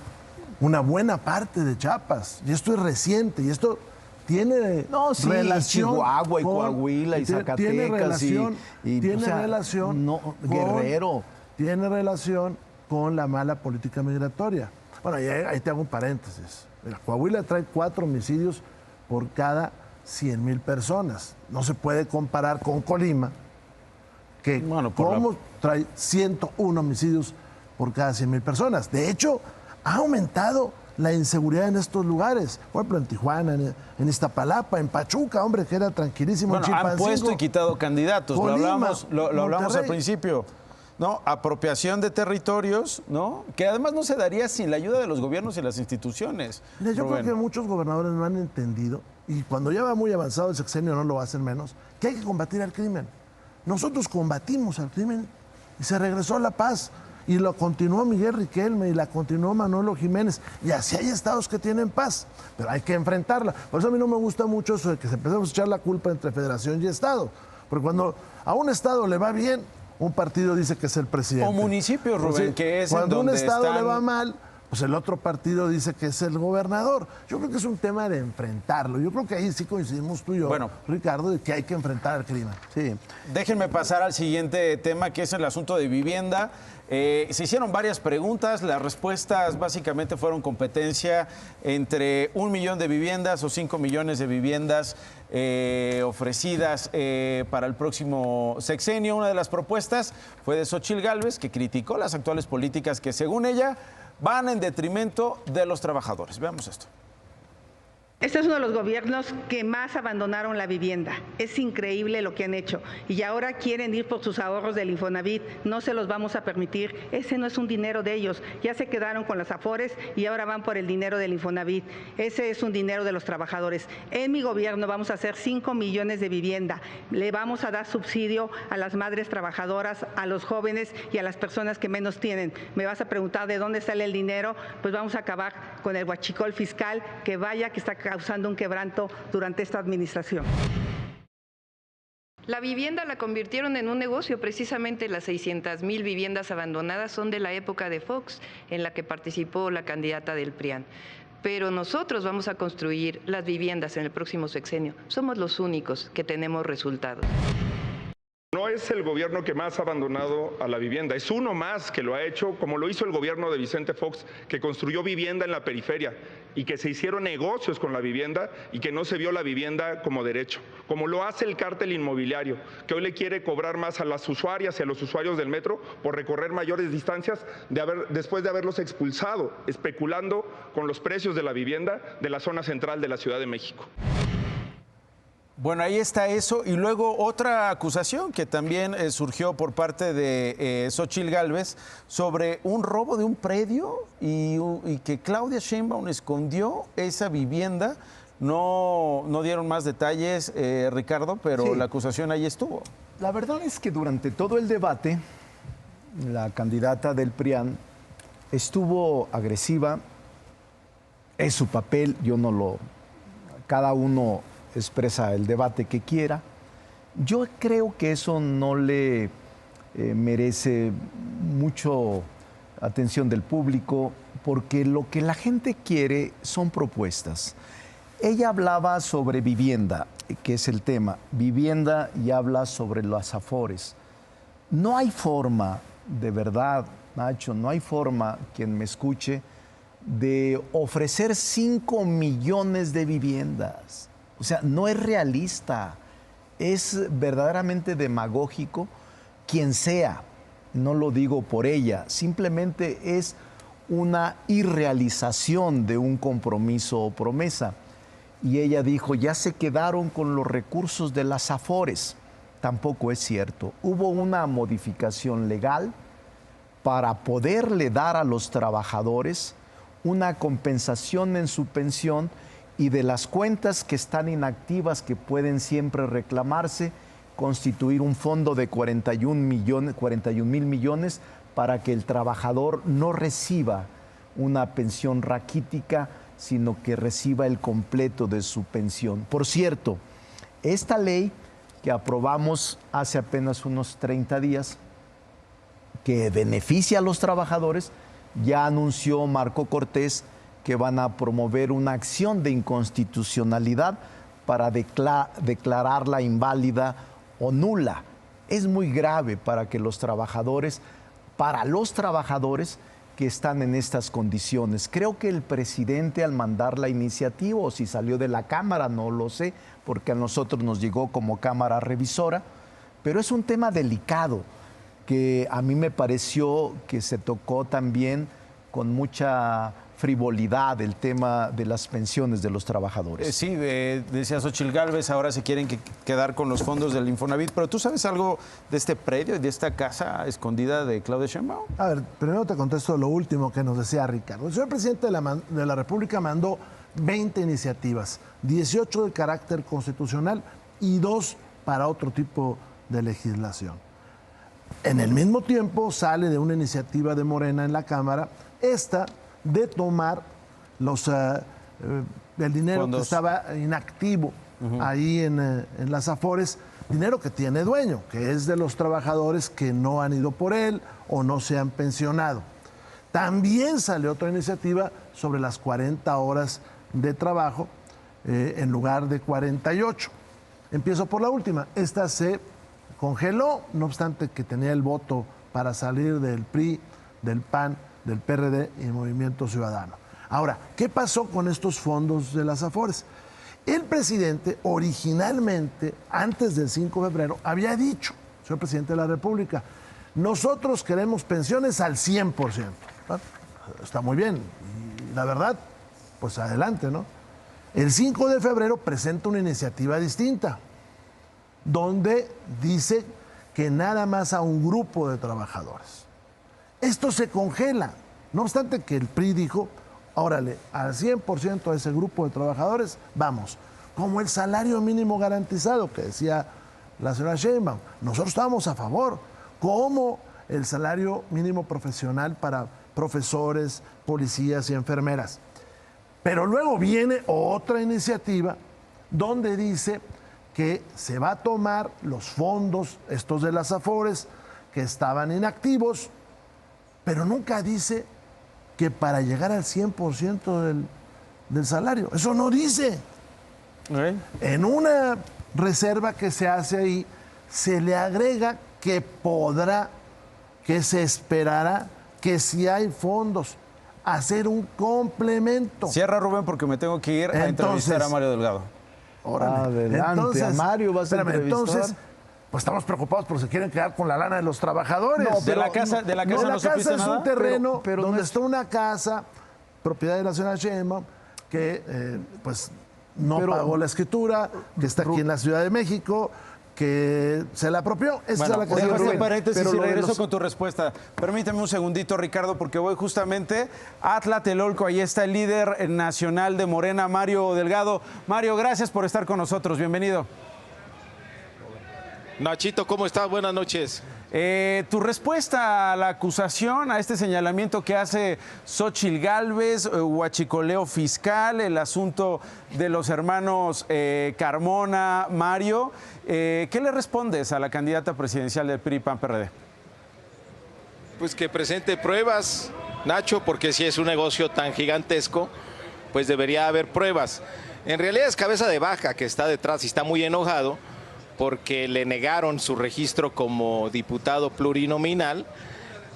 una buena parte de Chiapas. Y esto es reciente, y esto tiene relación. Chihuahua y Coahuila y Zacatecas. Tiene relación, Guerrero. Tiene relación con la mala política migratoria. Bueno, ahí te hago un paréntesis. Mira, Coahuila trae 4 homicidios por cada 100,000 personas. No se puede comparar con Colima, que trae 101 homicidios por cada 100,000 personas. De hecho, ha aumentado la inseguridad en estos lugares. Por ejemplo, en Tijuana, en Iztapalapa, en Pachuca, hombre, que era tranquilísimo. Bueno, han puesto y quitado candidatos. Colima, lo hablamos al principio. ¿No? Apropiación de territorios, ¿no? Que además no se daría sin la ayuda de los gobiernos y las instituciones. Mira, yo creo que muchos gobernadores no han entendido, y cuando ya va muy avanzado el sexenio no lo hacen menos, que hay que combatir al crimen. Nosotros combatimos al crimen y se regresó la paz. Y lo continuó Miguel Riquelme y la continuó Manolo Jiménez. Y así hay estados que tienen paz, pero hay que enfrentarla. Por eso a mí no me gusta mucho eso de que se empezamos a echar la culpa entre federación y estado. Porque cuando a un estado le va bien, un partido dice que es el presidente. O municipios, Rubén, que es cuando donde un estado están... le va mal, pues el otro partido dice que es el gobernador. Yo creo que es un tema de enfrentarlo. Yo creo que ahí sí coincidimos tú y yo, bueno, Ricardo, de que hay que enfrentar al crimen. Sí. Déjenme pasar al siguiente tema, que es el asunto de vivienda. Se hicieron varias preguntas, las respuestas básicamente fueron competencia entre 1 millón de viviendas o 5 millones de viviendas ofrecidas para el próximo sexenio. Una de las propuestas fue de Xóchitl Gálvez, que criticó las actuales políticas que, según ella, van en detrimento de los trabajadores. Veamos esto. Este es uno de los gobiernos que más abandonaron la vivienda. Es increíble lo que han hecho. Y ahora quieren ir por sus ahorros del Infonavit. No se los vamos a permitir. Ese no es un dinero de ellos. Ya se quedaron con las Afores y ahora van por el dinero del Infonavit. Ese es un dinero de los trabajadores. En mi gobierno vamos a hacer 5 millones de vivienda. Le vamos a dar subsidio a las madres trabajadoras, a los jóvenes y a las personas que menos tienen. Me vas a preguntar de dónde sale el dinero. Pues vamos a acabar con el huachicol fiscal que está causando un quebranto durante esta administración. La vivienda la convirtieron en un negocio. Precisamente las 600,000 viviendas abandonadas son de la época de Fox, en la que participó la candidata del PRIAN. Pero nosotros vamos a construir las viviendas en el próximo sexenio. Somos los únicos que tenemos resultados. No es el gobierno que más ha abandonado a la vivienda, es uno más que lo ha hecho, como lo hizo el gobierno de Vicente Fox, que construyó vivienda en la periferia y que se hicieron negocios con la vivienda y que no se vio la vivienda como derecho, como lo hace el cártel inmobiliario, que hoy le quiere cobrar más a las usuarias y a los usuarios del metro por recorrer mayores distancias después de haberlos expulsado, especulando con los precios de la vivienda de la zona central de la Ciudad de México. Bueno, ahí está eso. Y luego otra acusación que también surgió por parte de Xóchitl Gálvez sobre un robo de un predio y que Claudia Sheinbaum escondió esa vivienda. No dieron más detalles, Ricardo, pero sí, la acusación ahí estuvo. La verdad es que durante todo el debate, la candidata del PRIAN estuvo agresiva. Es su papel, cada uno expresa el debate que quiera. Yo creo que eso no le merece mucho atención del público, porque lo que la gente quiere son propuestas. Ella hablaba sobre vivienda, que es el tema, vivienda, y habla sobre las Afores. No hay forma, de verdad, Nacho, no hay forma, quien me escuche, de ofrecer 5 millones de viviendas. O sea, no es realista, es verdaderamente demagógico. Quien sea, no lo digo por ella, simplemente es una irrealización de un compromiso o promesa. Y ella dijo, ya se quedaron con los recursos de las Afores. Tampoco es cierto. Hubo una modificación legal para poderle dar a los trabajadores una compensación en su pensión, y de las cuentas que están inactivas, que pueden siempre reclamarse, constituir un fondo de 41 mil millones para que el trabajador no reciba una pensión raquítica, sino que reciba el completo de su pensión. Por cierto, esta ley que aprobamos hace apenas unos 30 días, que beneficia a los trabajadores, ya anunció Marco Cortés que van a promover una acción de inconstitucionalidad para declararla inválida o nula. Es muy grave para los trabajadores que están en estas condiciones. Creo que el presidente, al mandar la iniciativa, o si salió de la Cámara, no lo sé, porque a nosotros nos llegó como Cámara Revisora, pero es un tema delicado que a mí me pareció que se tocó también con mucha frivolidad el tema de las pensiones de los trabajadores. Sí, decía Xóchitl Gálvez, ahora se quieren quedar con los fondos del Infonavit, pero ¿tú sabes algo de este predio y de esta casa escondida de Claudia Sheinbaum? A ver, primero te contesto lo último que nos decía Ricardo. El señor presidente de la República mandó 20 iniciativas, 18 de carácter constitucional y 2 para otro tipo de legislación. En el mismo tiempo sale de una iniciativa de Morena en la Cámara, esta de tomar el dinero fondos que estaba inactivo ahí en las Afores, dinero que tiene dueño, que es de los trabajadores que no han ido por él o no se han pensionado. También salió otra iniciativa sobre las 40 horas de trabajo en lugar de 48. Empiezo por la última. Esta se congeló, no obstante que tenía el voto para salir del PRI, del PAN, del PRD y Movimiento Ciudadano. Ahora, ¿qué pasó con estos fondos de las Afores? El presidente originalmente, antes del 5 de febrero, había dicho, señor presidente de la República, nosotros queremos pensiones al 100%. Está muy bien, y la verdad, pues adelante, ¿no? El 5 de febrero presenta una iniciativa distinta, donde dice que nada más a un grupo de trabajadores. Esto se congela, no obstante que el PRI dijo, órale, al 100% de ese grupo de trabajadores, vamos, como el salario mínimo garantizado que decía la señora Sheinbaum, nosotros estábamos a favor, como el salario mínimo profesional para profesores, policías y enfermeras. Pero luego viene otra iniciativa donde dice que se va a tomar los fondos, estos de las Afores, que estaban inactivos, pero nunca dice que para llegar al 100% del salario. Eso no dice. En una reserva que se hace ahí, se le agrega que podrá, que se esperará, que si hay fondos, hacer un complemento. Cierra, Rubén, porque me tengo que ir a entrevistar a Mario Delgado. Adelante, entonces, a Mario vas a entrevistar. Entonces, pues estamos preocupados porque se quieren quedar con la lana de los trabajadores. No, de la casa no supiste es nada. Un terreno pero donde no es... está una casa, propiedad de la señora Sheinbaum, que pues no pagó la escritura, que está aquí en la Ciudad de México, que se la apropió. Esa es la cosa. Dejo este paréntesis y regreso con tu respuesta. Permíteme un segundito, Ricardo, porque voy justamente a Tlatelolco. Ahí está el líder nacional de Morena, Mario Delgado. Mario, gracias por estar con nosotros. Bienvenido. Nachito, ¿cómo estás? Buenas noches. Tu respuesta a la acusación, a este señalamiento que hace Xóchitl Gálvez, huachicoleo fiscal, el asunto de los hermanos Carmona, Mario, ¿qué le respondes a la candidata presidencial del PRI-PAN-PRD? Pues que presente pruebas, Nacho, porque si es un negocio tan gigantesco, pues debería haber pruebas. En realidad es cabeza de vaca que está detrás y está muy enojado porque le negaron su registro como diputado plurinominal,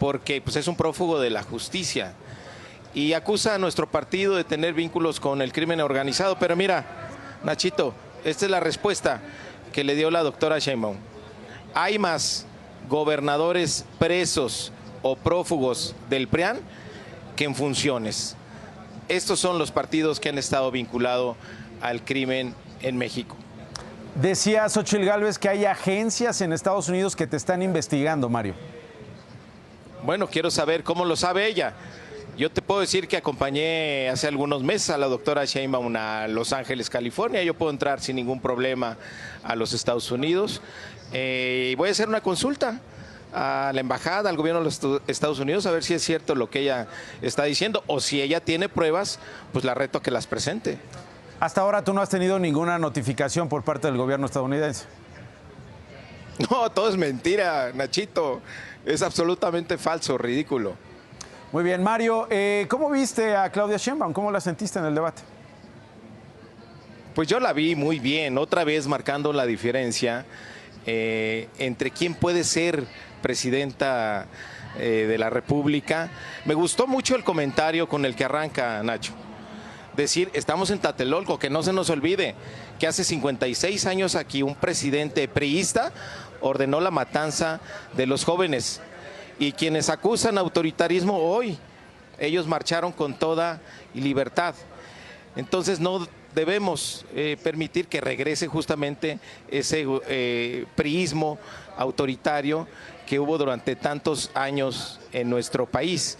porque pues, es un prófugo de la justicia. Y acusa a nuestro partido de tener vínculos con el crimen organizado. Pero mira, Nachito, esta es la respuesta que le dio la doctora Sheinbaum. Hay más gobernadores presos o prófugos del PRIAN que en funciones. Estos son los partidos que han estado vinculados al crimen en México. Decía Xóchitl Gálvez que hay agencias en Estados Unidos que te están investigando, Mario. Bueno, quiero saber cómo lo sabe ella. Yo te puedo decir que acompañé hace algunos meses a la doctora Sheinbaum a Los Ángeles, California. Yo puedo entrar sin ningún problema a los Estados Unidos. Y voy a hacer una consulta a la embajada, al gobierno de los Estados Unidos, a ver si es cierto lo que ella está diciendo. O si ella tiene pruebas, pues la reto a que las presente. Hasta ahora tú no has tenido ninguna notificación por parte del gobierno estadounidense. No, todo es mentira, Nachito. Es absolutamente falso, ridículo. Muy bien, Mario, ¿cómo viste a Claudia Sheinbaum? ¿Cómo la sentiste en el debate? Pues yo la vi muy bien, otra vez marcando la diferencia entre quién puede ser presidenta de la República. Me gustó mucho el comentario con el que arranca, Nacho. Decir, estamos en Tlatelolco, que no se nos olvide que hace 56 años aquí un presidente priista ordenó la matanza de los jóvenes y quienes acusan autoritarismo hoy, ellos marcharon con toda libertad. Entonces no debemos permitir que regrese justamente ese priismo autoritario que hubo durante tantos años en nuestro país.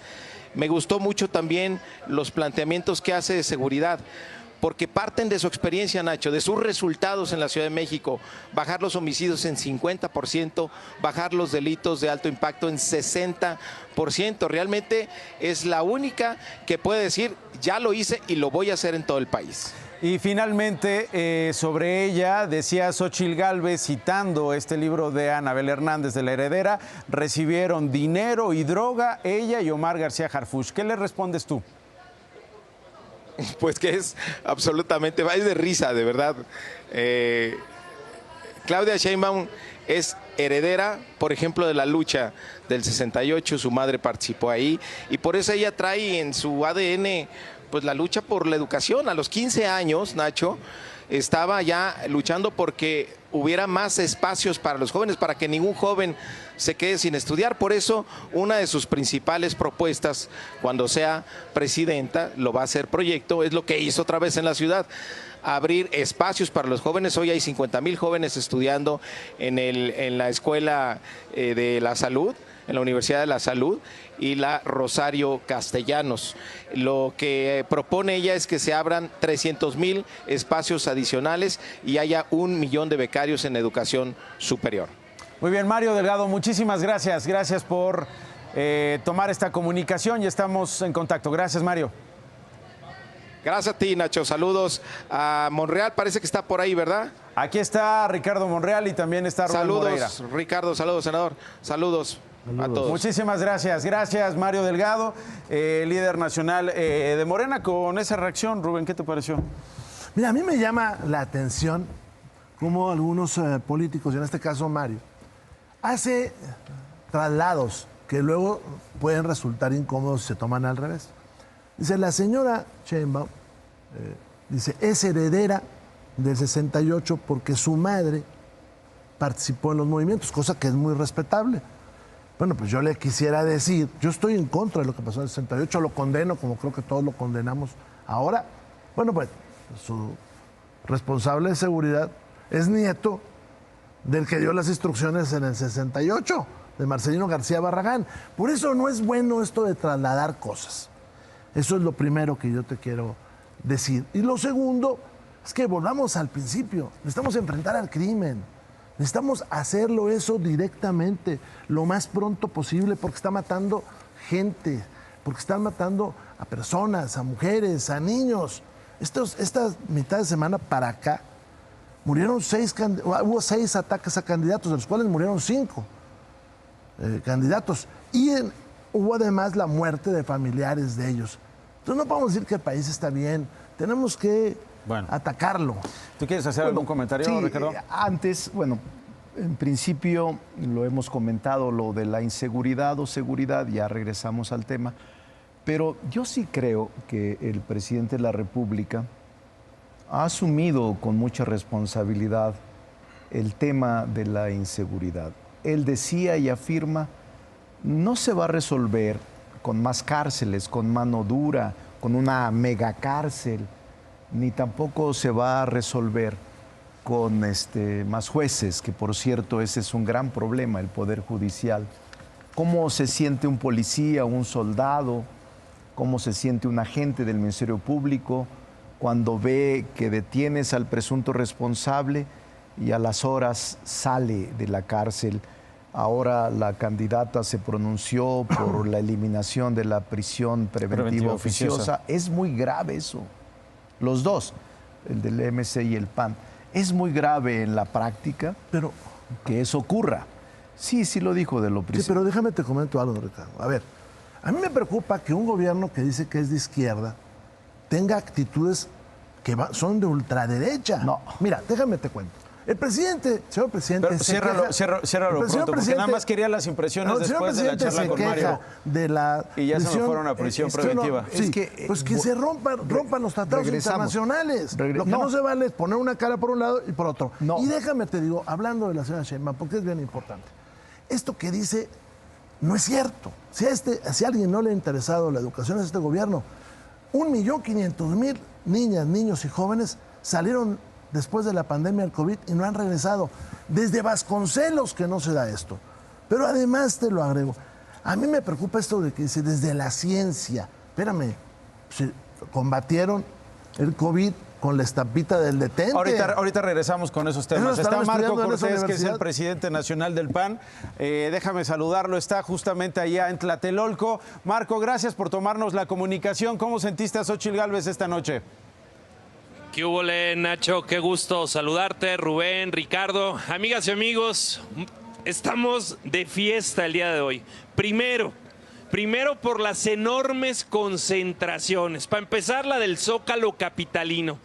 Me gustó mucho también los planteamientos que hace de seguridad, porque parten de su experiencia, Nacho, de sus resultados en la Ciudad de México, bajar los homicidios en 50%, bajar los delitos de alto impacto en 60%. Realmente es la única que puede decir, ya lo hice y lo voy a hacer en todo el país. Y finalmente, sobre ella, decía Xóchitl Gálvez, citando este libro de Anabel Hernández de La Heredera, recibieron dinero y droga ella y Omar García Harfuch. ¿Qué le respondes tú? Pues que es absolutamente, es de risa, de verdad. Claudia Sheinbaum es heredera, por ejemplo, de la lucha del 68, su madre participó ahí, y por eso ella trae en su ADN pues la lucha por la educación. A los 15 años, Nacho, estaba ya luchando porque hubiera más espacios para los jóvenes, para que ningún joven se quede sin estudiar. Por eso, una de sus principales propuestas, cuando sea presidenta, lo va a hacer proyecto, es lo que hizo otra vez en la ciudad, abrir espacios para los jóvenes. Hoy hay 50,000 jóvenes estudiando en la Escuela de la Salud, en la Universidad de la Salud y la Rosario Castellanos. Lo que propone ella es que se abran 300,000 espacios adicionales y haya 1 millón de becarios en educación superior. Muy bien, Mario Delgado, muchísimas gracias. Gracias por tomar esta comunicación y estamos en contacto. Gracias, Mario. Gracias a ti, Nacho. Saludos a Monreal, parece que está por ahí, ¿verdad? Aquí está Ricardo Monreal y también está Rubén Moreira. Saludos, Ricardo, saludos, senador. Saludos a todos. Muchísimas gracias. Gracias, Mario Delgado, líder nacional de Morena. Con esa reacción, Rubén, ¿qué te pareció? Mira, a mí me llama la atención cómo algunos políticos, y en este caso Mario, hace traslados que luego pueden resultar incómodos si se toman al revés. Dice, la señora Sheinbaum, dice, es heredera del 68 porque su madre participó en los movimientos, cosa que es muy respetable. Bueno, pues yo le quisiera decir, yo estoy en contra de lo que pasó en el 68, lo condeno, como creo que todos lo condenamos ahora. Bueno, pues su responsable de seguridad es nieto del que dio las instrucciones en el 68, de Marcelino García Barragán. Por eso no es bueno esto de trasladar cosas. Eso es lo primero que yo te quiero decir. Y lo segundo es que volvamos al principio. Necesitamos enfrentar al crimen. Necesitamos hacerlo eso directamente, lo más pronto posible, porque está matando gente, porque están matando a personas, a mujeres, a niños. Esta mitad de semana para acá murieron hubo 6 ataques a candidatos, de los cuales murieron 5 candidatos. Y hubo además la muerte de familiares de ellos. Entonces no podemos decir que el país está bien, tenemos que atacarlo. ¿Tú quieres hacer algún comentario, sí, Ricardo? Antes, en principio lo hemos comentado, lo de la inseguridad o seguridad, ya regresamos al tema, pero yo sí creo que el presidente de la República ha asumido con mucha responsabilidad el tema de la inseguridad. Él decía y afirma, no se va a resolver con más cárceles, con mano dura, con una megacárcel, ni tampoco se va a resolver con más jueces, que por cierto ese es un gran problema, el Poder Judicial. ¿Cómo se siente un policía, un soldado? ¿Cómo se siente un agente del Ministerio Público cuando ve que detienes al presunto responsable y a las horas sale de la cárcel? Ahora la candidata se pronunció por la eliminación de la prisión preventiva oficiosa. Es muy grave eso. Los dos, el del MC y el PAN. Es muy grave en la práctica, pero que eso ocurra. Sí, sí lo dijo de lo principal. Sí, pero déjame te comento algo, Ricardo. A ver, a mí me preocupa que un gobierno que dice que es de izquierda tenga actitudes que son de ultraderecha. No. Mira, déjame te cuento. El presidente, señor presidente... Pero ciérralo pronto, porque nada más quería las impresiones después de la charla con Mario. De la y ya prisión, se me fueron a prisión preventiva. Sí, pues que se rompan los tratados internacionales. Lo que no se vale es poner una cara por un lado y por otro. No. Y déjame te digo, hablando de la señora Sheinbaum, porque es bien importante. Esto que dice no es cierto. Si a alguien no le ha interesado la educación de este gobierno, 1.500.000 niñas, niños y jóvenes salieron después de la pandemia del COVID y no han regresado. Desde Vasconcelos que no se da esto. Pero además te lo agrego, a mí me preocupa esto de que dice desde la ciencia. Espérame, combatieron el COVID con la estampita del detente. Ahorita regresamos con esos temas. Está Marco Cortés, que es el presidente nacional del PAN. Déjame saludarlo, está justamente allá en Tlatelolco. Marco, gracias por tomarnos la comunicación. ¿Cómo sentiste a Xóchitl Gálvez esta noche? ¿Qué hubo, Nacho? Qué gusto saludarte, Rubén, Ricardo. Amigas y amigos, estamos de fiesta el día de hoy. Primero por las enormes concentraciones. Para empezar, la del Zócalo capitalino.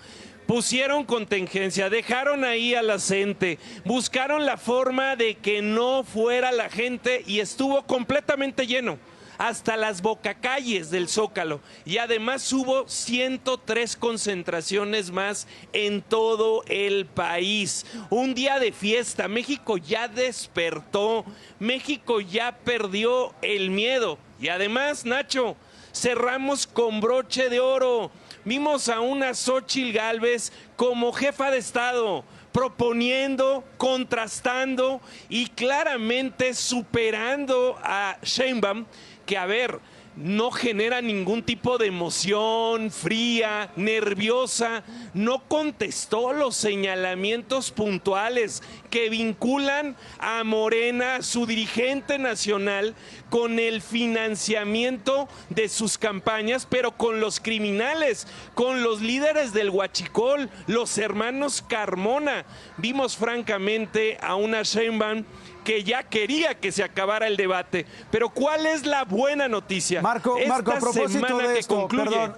Pusieron contingencia, dejaron ahí a la gente, buscaron la forma de que no fuera la gente y estuvo completamente lleno. Hasta las bocacalles del Zócalo, y además hubo 103 concentraciones más en todo el país. Un día de fiesta. México ya despertó, México ya perdió el miedo, y además, Nacho, cerramos con broche de oro. Vimos a una Xóchitl Gálvez como jefa de Estado, proponiendo, contrastando y claramente superando a Sheinbaum, que, a ver, no genera ningún tipo de emoción, fría, nerviosa, no contestó los señalamientos puntuales que vinculan a Morena, su dirigente nacional, con el financiamiento de sus campañas, pero con los criminales, con los líderes del Huachicol, los hermanos Carmona. Vimos francamente a una Sheinbaum que ya quería que se acabara el debate. Pero ¿cuál es la buena noticia? Marco, a propósito de esto,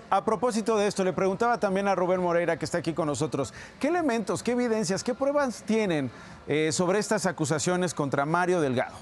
a propósito de esto, le preguntaba también a Rubén Moreira, que está aquí con nosotros, ¿qué elementos, qué evidencias, qué pruebas tienen sobre estas acusaciones contra Mario Delgado?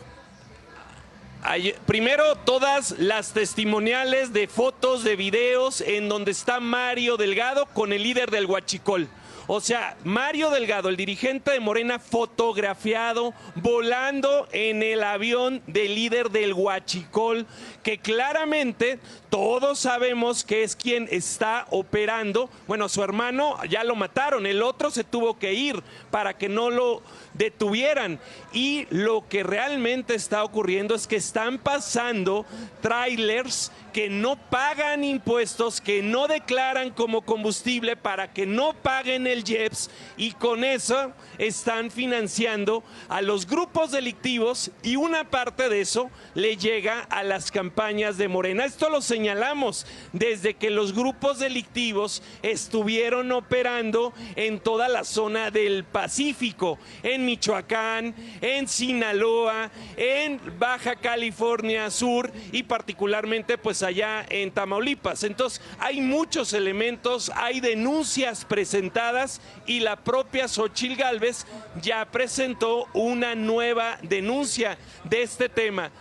Primero, todas las testimoniales de fotos, de videos en donde está Mario Delgado con el líder del Huachicol. O sea, Mario Delgado, el dirigente de Morena, fotografiado, volando en el avión del líder del Huachicol, que claramente todos sabemos que es quien está operando. Bueno, su hermano ya lo mataron, el otro se tuvo que ir para que no lo detuvieran. Y lo que realmente está ocurriendo es que están pasando trailers que no pagan impuestos, que no declaran como combustible para que no paguen el IEPS, y con eso están financiando a los grupos delictivos, y una parte de eso le llega a las campañas de Morena. Esto lo señalamos desde que los grupos delictivos estuvieron operando en toda la zona del Pacífico, en Michoacán, en Sinaloa, en Baja California Sur y particularmente pues allá en Tamaulipas. Entonces hay muchos elementos, hay denuncias presentadas, y la propia Xóchitl Gálvez ya presentó una nueva denuncia de este tema,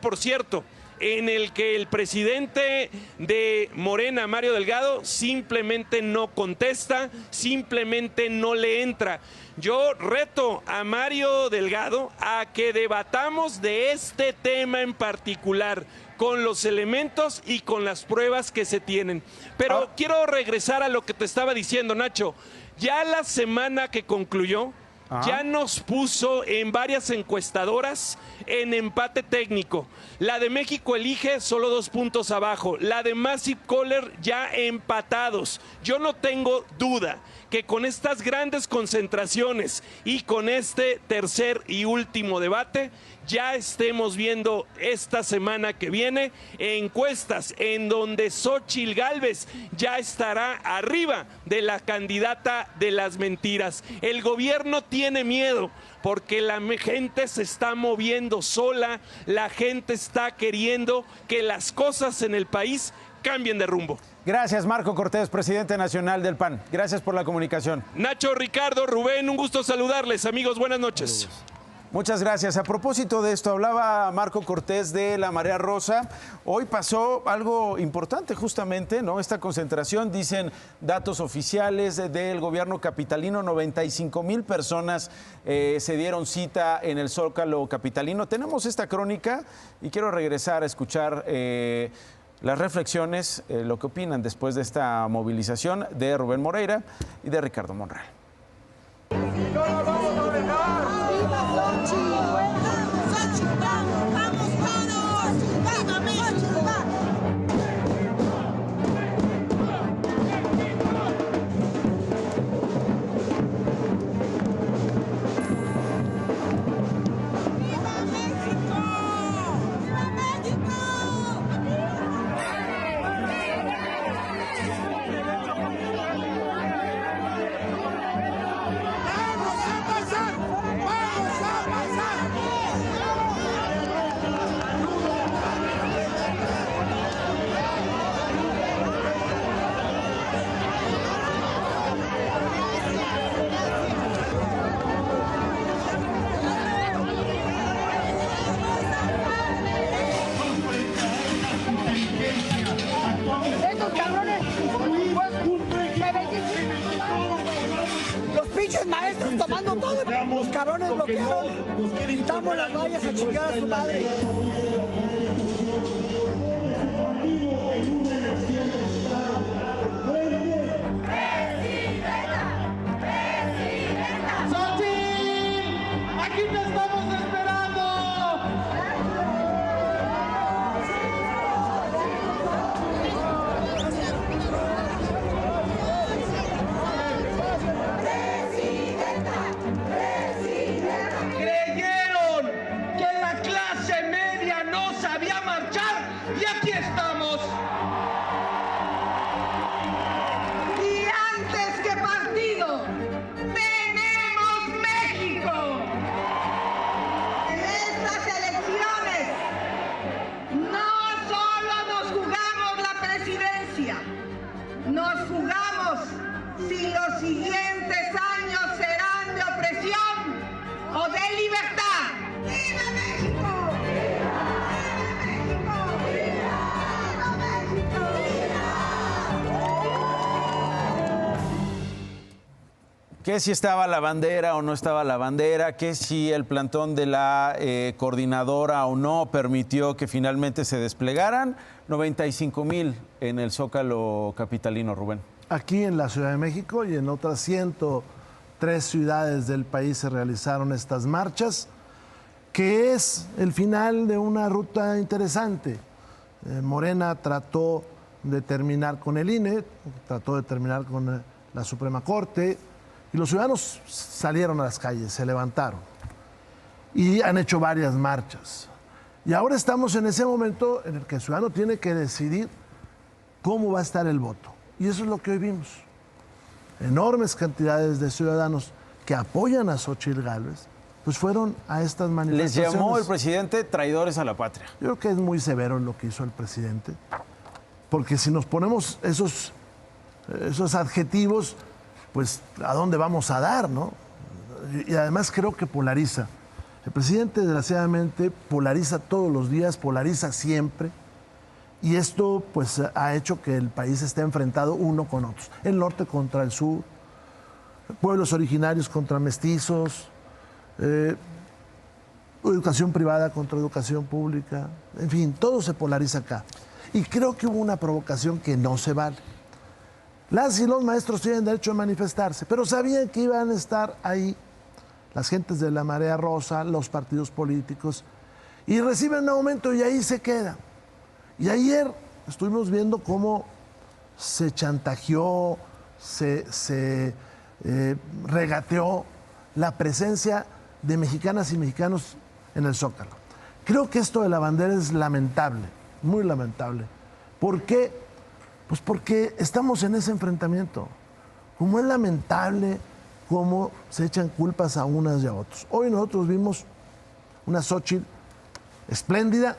por cierto, en el que el presidente de Morena, Mario Delgado, simplemente no contesta, simplemente no le entra. Yo reto a Mario Delgado a que debatamos de este tema en particular, con los elementos y con las pruebas que se tienen. Pero quiero regresar a lo que te estaba diciendo, Nacho. Ya la semana que concluyó, ya nos puso en varias encuestadoras en empate técnico. La de México Elige solo 2 puntos abajo. La de Massive Caller ya empatados. Yo no tengo duda que con estas grandes concentraciones y con este tercer y último debate, ya estemos viendo esta semana que viene encuestas en donde Xóchitl Gálvez ya estará arriba de la candidata de las mentiras. El gobierno tiene miedo porque la gente se está moviendo sola, la gente está queriendo que las cosas en el país cambien de rumbo. Gracias, Marco Cortés, presidente nacional del PAN. Gracias por la comunicación. Nacho, Ricardo, Rubén, un gusto saludarles. Amigos, buenas noches. Muchas gracias. A propósito de esto, hablaba Marco Cortés de la Marea Rosa. Hoy pasó algo importante justamente, ¿no? Esta concentración, dicen datos oficiales del gobierno capitalino, 95,000 personas se dieron cita en el Zócalo capitalino. Tenemos esta crónica y quiero regresar a escuchar las reflexiones, lo que opinan después de esta movilización de Rubén Moreira y de Ricardo Monreal. Quitamos las vallas a chingar a su madre. ¡Aquí te estamos esperando! Creyeron que la clase media no sabía marchar y aquí estamos. Y antes que partido, tenemos México. En estas elecciones no solo nos jugamos la presidencia, nos jugamos si los siguientes años serán de opresión o de libertad. ¡Viva México! ¡Viva México! ¡Viva México! Que si estaba la bandera o no estaba la bandera, que si el plantón de la coordinadora o no permitió que finalmente se desplegaran 95,000 en el Zócalo capitalino, Rubén. Aquí en la Ciudad de México y en otras 103 ciudades del país se realizaron estas marchas, que es el final de una ruta interesante. Morena trató de terminar con el INE, trató de terminar con la Suprema Corte, y los ciudadanos salieron a las calles, se levantaron y han hecho varias marchas. Y ahora estamos en ese momento en el que el ciudadano tiene que decidir cómo va a estar el voto. Y eso es lo que hoy vimos. Enormes cantidades de ciudadanos que apoyan a Xóchitl Gálvez, pues fueron a estas Les manifestaciones. llamó el presidente traidores a la patria. Yo creo que es muy severo lo que hizo el presidente, porque si nos ponemos esos adjetivos, pues ¿a dónde vamos a dar, no? Y además creo que polariza. El presidente, desgraciadamente, polariza todos los días, polariza siempre, y esto pues ha hecho que el país esté enfrentado uno con otros. El norte contra el sur, pueblos originarios contra mestizos, educación privada contra educación pública, en fin, todo se polariza acá. Y creo que hubo una provocación que no se vale. Las y los maestros tienen derecho a manifestarse, pero sabían que iban a estar ahí las gentes de la Marea Rosa, los partidos políticos, y reciben un aumento y ahí se quedan. Y ayer estuvimos viendo cómo se chantajeó, se regateó la presencia de mexicanas y mexicanos en el Zócalo. Creo que esto de la bandera es lamentable, muy lamentable. ¿Por qué? Pues porque estamos en ese enfrentamiento. Como es lamentable cómo se echan culpas a unas y a otros. Hoy nosotros vimos una Xóchitl espléndida,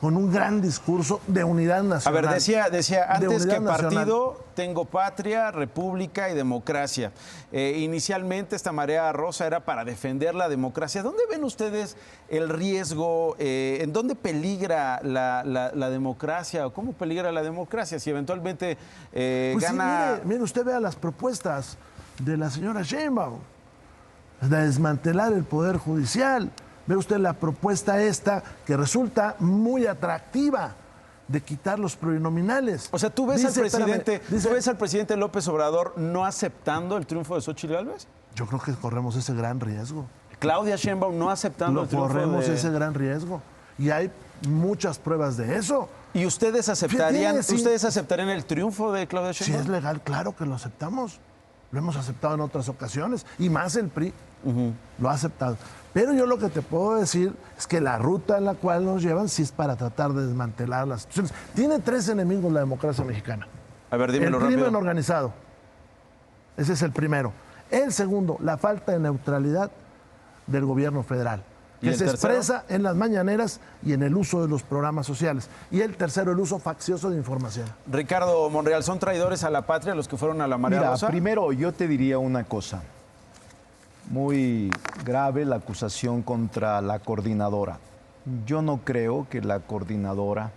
con un gran discurso de unidad nacional. A ver, decía antes que partido, nacional. tengo patria, república y democracia. Inicialmente esta Marea Rosa era para defender la democracia. ¿Dónde ven ustedes el riesgo? ¿En dónde peligra la democracia? ¿O cómo peligra la democracia si eventualmente pues gana? Sí, mire, usted vea las propuestas de la señora Sheinbaum, de desmantelar el Poder Judicial. Ve usted la propuesta esta que resulta muy atractiva de quitar los plurinominales. O sea, ¿tú ves al presidente López Obrador no aceptando el triunfo de Xóchitl Gálvez? Yo creo que corremos ese gran riesgo. Claudia Sheinbaum no aceptando el triunfo corremos ese gran riesgo. Y hay muchas pruebas de eso. ¿Y ustedes aceptarían el triunfo de Claudia Sheinbaum? Si es legal, claro que lo aceptamos. Lo hemos aceptado en otras ocasiones. Y más el PRI lo ha aceptado. Pero yo lo que te puedo decir es que la ruta en la cual nos llevan sí es para tratar de desmantelar las instituciones. Tiene 3 enemigos la democracia mexicana. A ver, dímelo rápido. El crimen organizado. Ese es el primero. El segundo, la falta de neutralidad del gobierno federal, que se expresa en las mañaneras y en el uso de los programas sociales. Y el tercero, el uso faccioso de información. Ricardo Monreal, ¿son traidores a la patria los que fueron a la Marea Rosa? Primero yo te diría una cosa. Muy grave la acusación contra la coordinadora. Yo no creo que la Coordinadora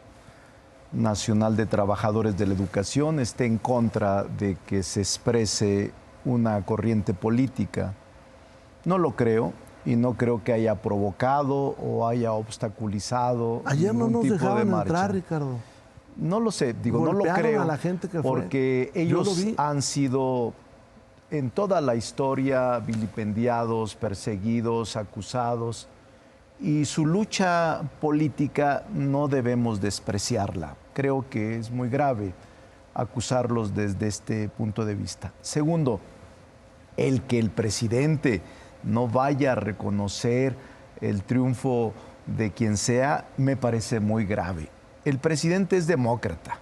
Nacional de Trabajadores de la Educación esté en contra de que se exprese una corriente política. No lo creo. y no creo que haya provocado o haya obstaculizado. Ayer no nos tipo de dejaban marcha. entrar, Ricardo. No lo sé, digo, no lo Golpearon creo. a la gente que fue. Porque Yo lo ellos vi. han sido en toda la historia vilipendiados, perseguidos, acusados. Y su lucha política no debemos despreciarla. Creo que es muy grave acusarlos desde este punto de vista. Segundo, el que el presidente no vaya a reconocer el triunfo de quien sea, me parece muy grave. El presidente es demócrata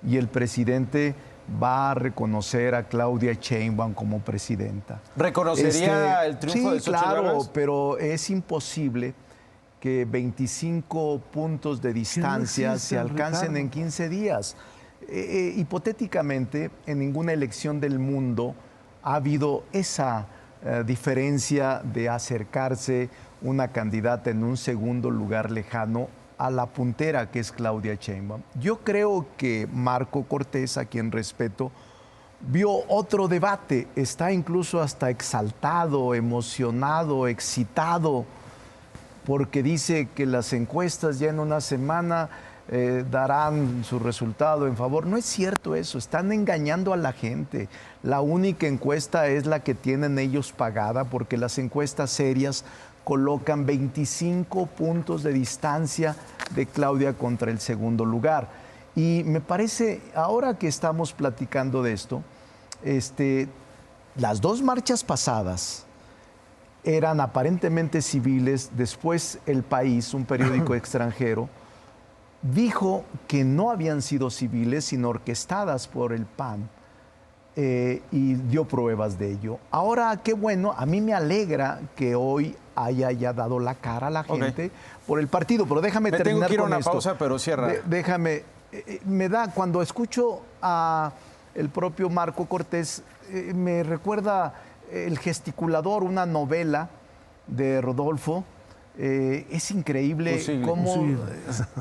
y el presidente va a reconocer a Claudia Sheinbaum como presidenta. ¿Reconocería el triunfo de Sí, Xochitl claro, Gálvez? pero es imposible que 25 puntos de distancia existe, se alcancen Ricardo. en 15 días. Hipotéticamente, en ninguna elección del mundo ha habido esa diferencia de acercarse una candidata en un segundo lugar lejano a la puntera que es Claudia Sheinbaum. Yo creo que Marco Cortés, a quien respeto, vio otro debate, está incluso hasta exaltado, emocionado, excitado, porque dice que las encuestas ya en una semana darán su resultado en favor. No es cierto eso, están engañando a la gente. La única encuesta es la que tienen ellos pagada, porque las encuestas serias colocan 25 puntos de distancia de Claudia contra el segundo lugar. Y me parece, ahora que estamos platicando de esto, las dos marchas pasadas eran aparentemente civiles. Después El País, un periódico extranjero, dijo que no habían sido civiles, sino orquestadas por el PAN, y dio pruebas de ello. Ahora, qué bueno, a mí me alegra que hoy haya ya dado la cara a la gente por el partido, pero déjame terminar tengo que ir a con una esto. pausa, pero cierra. Déjame, me da, cuando escucho a el propio Marco Cortés, me recuerda El Gesticulador, una novela de Rodolfo. Es increíble cómo,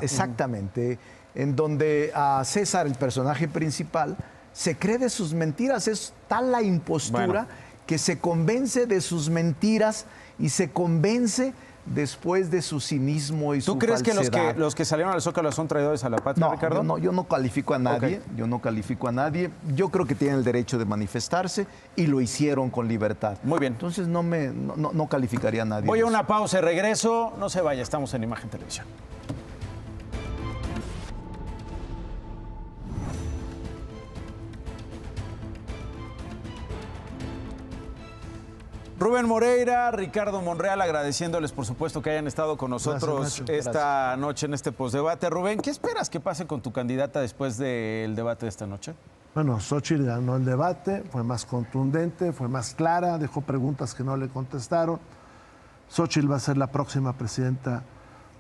exactamente, en donde a César, el personaje principal, se cree de sus mentiras. Es tal la impostura que se convence de sus mentiras y se convence después de su cinismo y su falsedad. ¿Tú crees que los que salieron al Zócalo son traidores a la patria, Ricardo? Yo no califico a nadie, yo no califico a nadie. Yo creo que tienen el derecho de manifestarse y lo hicieron con libertad. Muy bien. Entonces no calificaría a nadie. Voy a una pausa y regreso. No se vaya, estamos en Imagen Televisión. Rubén Moreira, Ricardo Monreal, agradeciéndoles por supuesto que hayan estado con nosotros esta noche en este postdebate. Rubén, ¿qué esperas que pase con tu candidata después del debate de esta noche? Bueno, Xochitl ganó el debate, fue más contundente, fue más clara, dejó preguntas que no le contestaron. Xochitl va a ser la próxima presidenta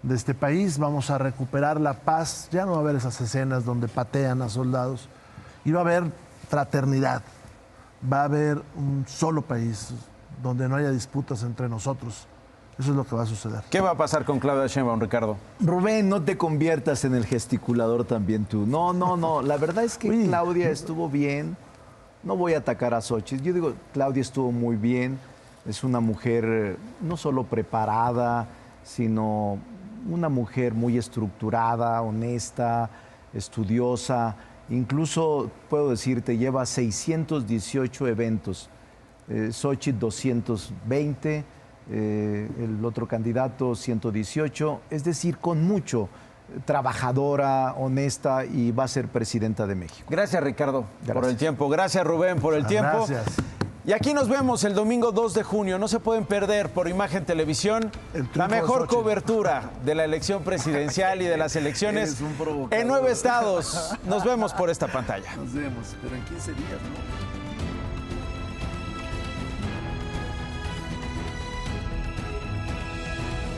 de este país, vamos a recuperar la paz, ya no va a haber esas escenas donde patean a soldados y va a haber fraternidad, va a haber un solo país donde no haya disputas entre nosotros. Eso es lo que va a suceder. ¿Qué va a pasar con Claudia Sheinbaum, Ricardo? Rubén, no te conviertas en el gesticulador también tú. No. La verdad es que Claudia estuvo bien. No voy a atacar a Xochitl. Yo digo, Claudia estuvo muy bien. Es una mujer no solo preparada, sino una mujer muy estructurada, honesta, estudiosa. Incluso, puedo decirte, lleva 618 eventos. Xochitl 220, el otro candidato 118, es decir, con mucho, trabajadora, honesta, y va a ser presidenta de México. Gracias, Ricardo, por el tiempo. Gracias, Rubén, por el tiempo. Gracias. Y aquí nos vemos el domingo 2 de junio. No se pueden perder por Imagen Televisión la mejor cobertura de la elección presidencial y de las elecciones en 9 estados. Nos vemos por esta pantalla. Nos vemos, pero en 15 días, ¿no?